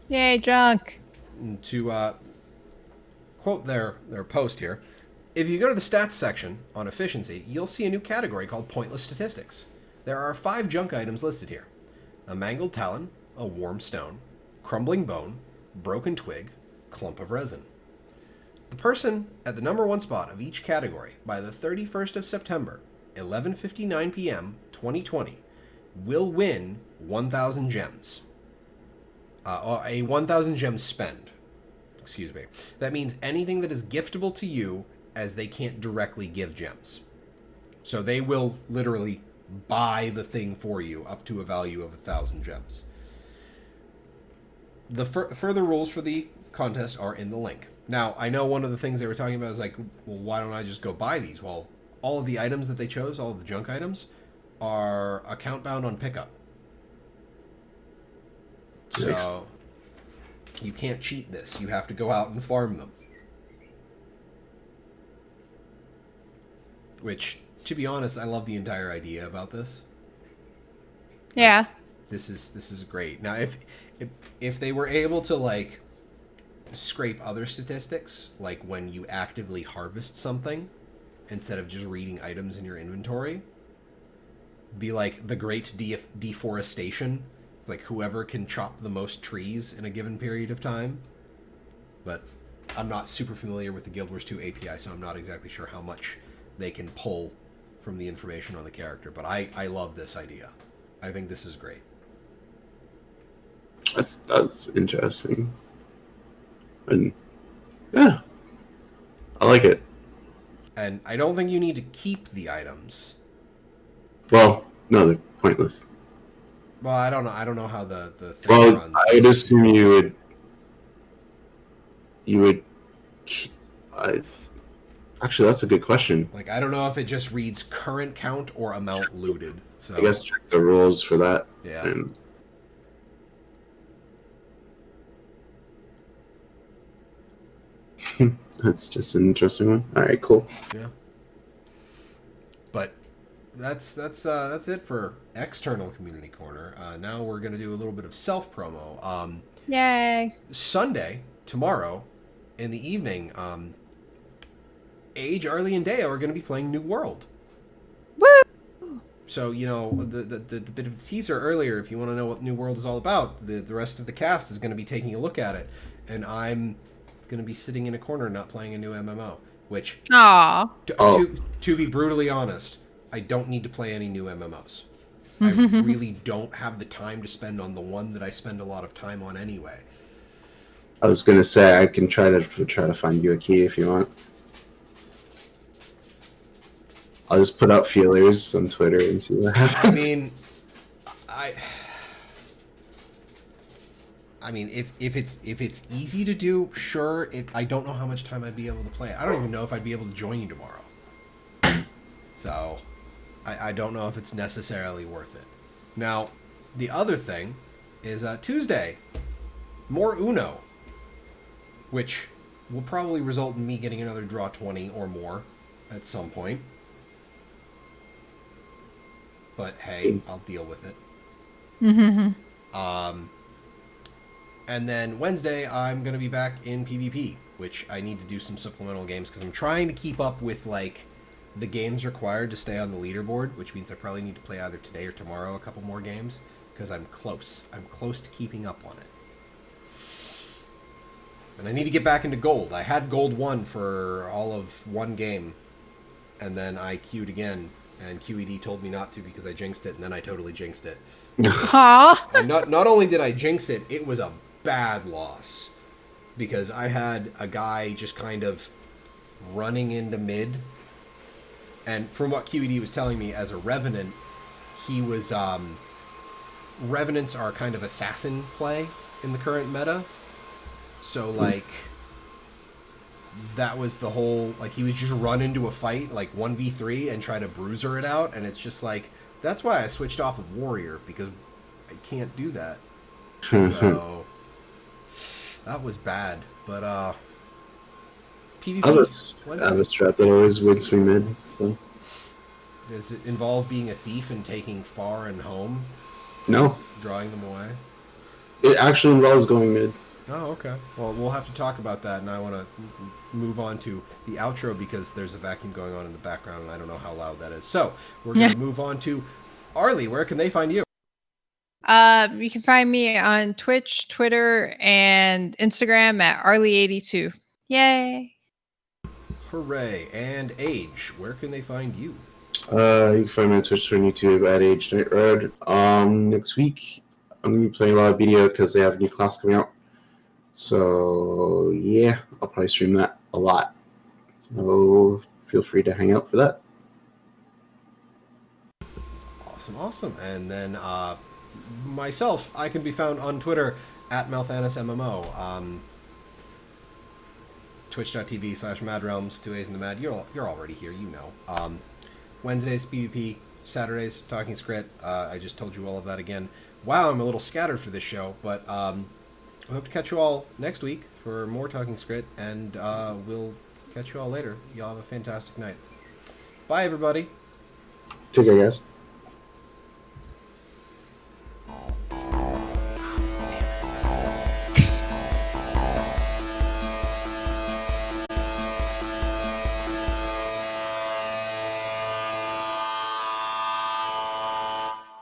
Yay, junk. To quote their post here, if you go to the stats section on efficiency, you'll see a new category called Pointless Statistics. There are 5 junk items listed here: a mangled talon, a warm stone, crumbling bone, broken twig, clump of resin. The person at the number 1 spot of each category by the 31st of September, 11:59 p.m. 2020, will win 1,000 gems. A 1,000 gems spend. Excuse me. That means anything that is giftable to you, as they can't directly give gems. So they will literally buy the thing for you up to a value of 1,000 gems. The further rules for the contest are in the link. Now, I know one of the things they were talking about is like, well, why don't I just go buy these? Well, all of the items that they chose, all of the junk items, are account bound on pickup. So you can't cheat this. You have to go out and farm them. Which, to be honest, I love the entire idea about this. Yeah. This is great. Now, if they were able to like scrape other statistics, like when you actively harvest something instead of just reading items in your inventory, be like the great deforestation, like whoever can chop the most trees in a given period of time. But I'm not super familiar with the Guild Wars 2 API, so I'm not exactly sure how much they can pull from the information on the character. But I love this idea. I think this is great. That's interesting. And yeah, I like it. And I don't think you need to keep the items. Well, no, they're pointless. Well, I don't know. I don't know how the thing Well, runs. I would assume you would. Actually, that's a good question. Like, I don't know if it just reads current count or amount looted. So I guess check the rules for that. Yeah. And That's just an interesting one. All right, cool. Yeah. But that's it for external community corner. Now we're gonna do a little bit of self promo. Yay. Sunday, tomorrow, in the evening, Age, Arlie, and Deo are going to be playing New World. Woo! So, you know, the bit of a teaser earlier, if you want to know what New World is all about, the rest of the cast is going to be taking a look at it. And I'm going to be sitting in a corner not playing a new MMO. Which, Aw. to be brutally honest, I don't need to play any new MMOs. I really don't have the time to spend on the one that I spend a lot of time on anyway. I was gonna say I can try to find you a key if you want. I'll just put out feelers on Twitter and see what happens. I mean, if it's easy to do, sure. I don't know how much time I'd be able to play it. I don't even know if I'd be able to join you tomorrow. So, I don't know if it's necessarily worth it. Now, the other thing is Tuesday, more Uno, which will probably result in me getting another draw 20 or more at some point. But hey, I'll deal with it. And then Wednesday, I'm going to be back in PvP, which I need to do some supplemental games because I'm trying to keep up with, like, the games required to stay on the leaderboard, which means I probably need to play either today or tomorrow a couple more games because I'm close. I'm close to keeping up on it. And I need to get back into gold. I had gold 1 for all of one game, and then I queued again, and QED told me not to because I jinxed it, and then I totally jinxed it. And not only did I jinx it, it was a bad loss because I had a guy just kind of running into mid, and from what QED was telling me, as a Revenant, he was Revenants are kind of assassin play in the current meta, so like that was the whole, like, he would just run into a fight like 1v3 and try to bruiser it out, and it's just like, that's why I switched off of Warrior, because I can't do that. So that was bad. But PvP. I have a strat that always wins me mid. So. Does it involve being a thief and taking far and home? No. Drawing them away? It actually involves going mid. Oh, okay. Well, we'll have to talk about that, and I want to move on to the outro because there's a vacuum going on in the background, and I don't know how loud that is. So, we're going to move on to Arlie. Where can they find you? You can find me on Twitch, Twitter, and Instagram at Arlie82. Yay! Hooray. And Age, where can they find you? You can find me on Twitch and YouTube at Age Night Road. Next week, I'm going to be playing a lot of video because they have a new class coming out. So, yeah, I'll probably stream that a lot. So, feel free to hang out for that. Awesome. And then myself, I can be found on Twitter at MalthanusMMO. Twitch.tv/MAAD Realms, 2 A's in the MAAD. You're already here, you know. Wednesdays, PvP. Saturdays, Talking Skritt. I just told you all of that again. Wow, I'm a little scattered for this show, but I hope to catch you all next week for more Talking Skritt, and we'll catch you all later. Y'all have a fantastic night. Bye, everybody. Take care, guys.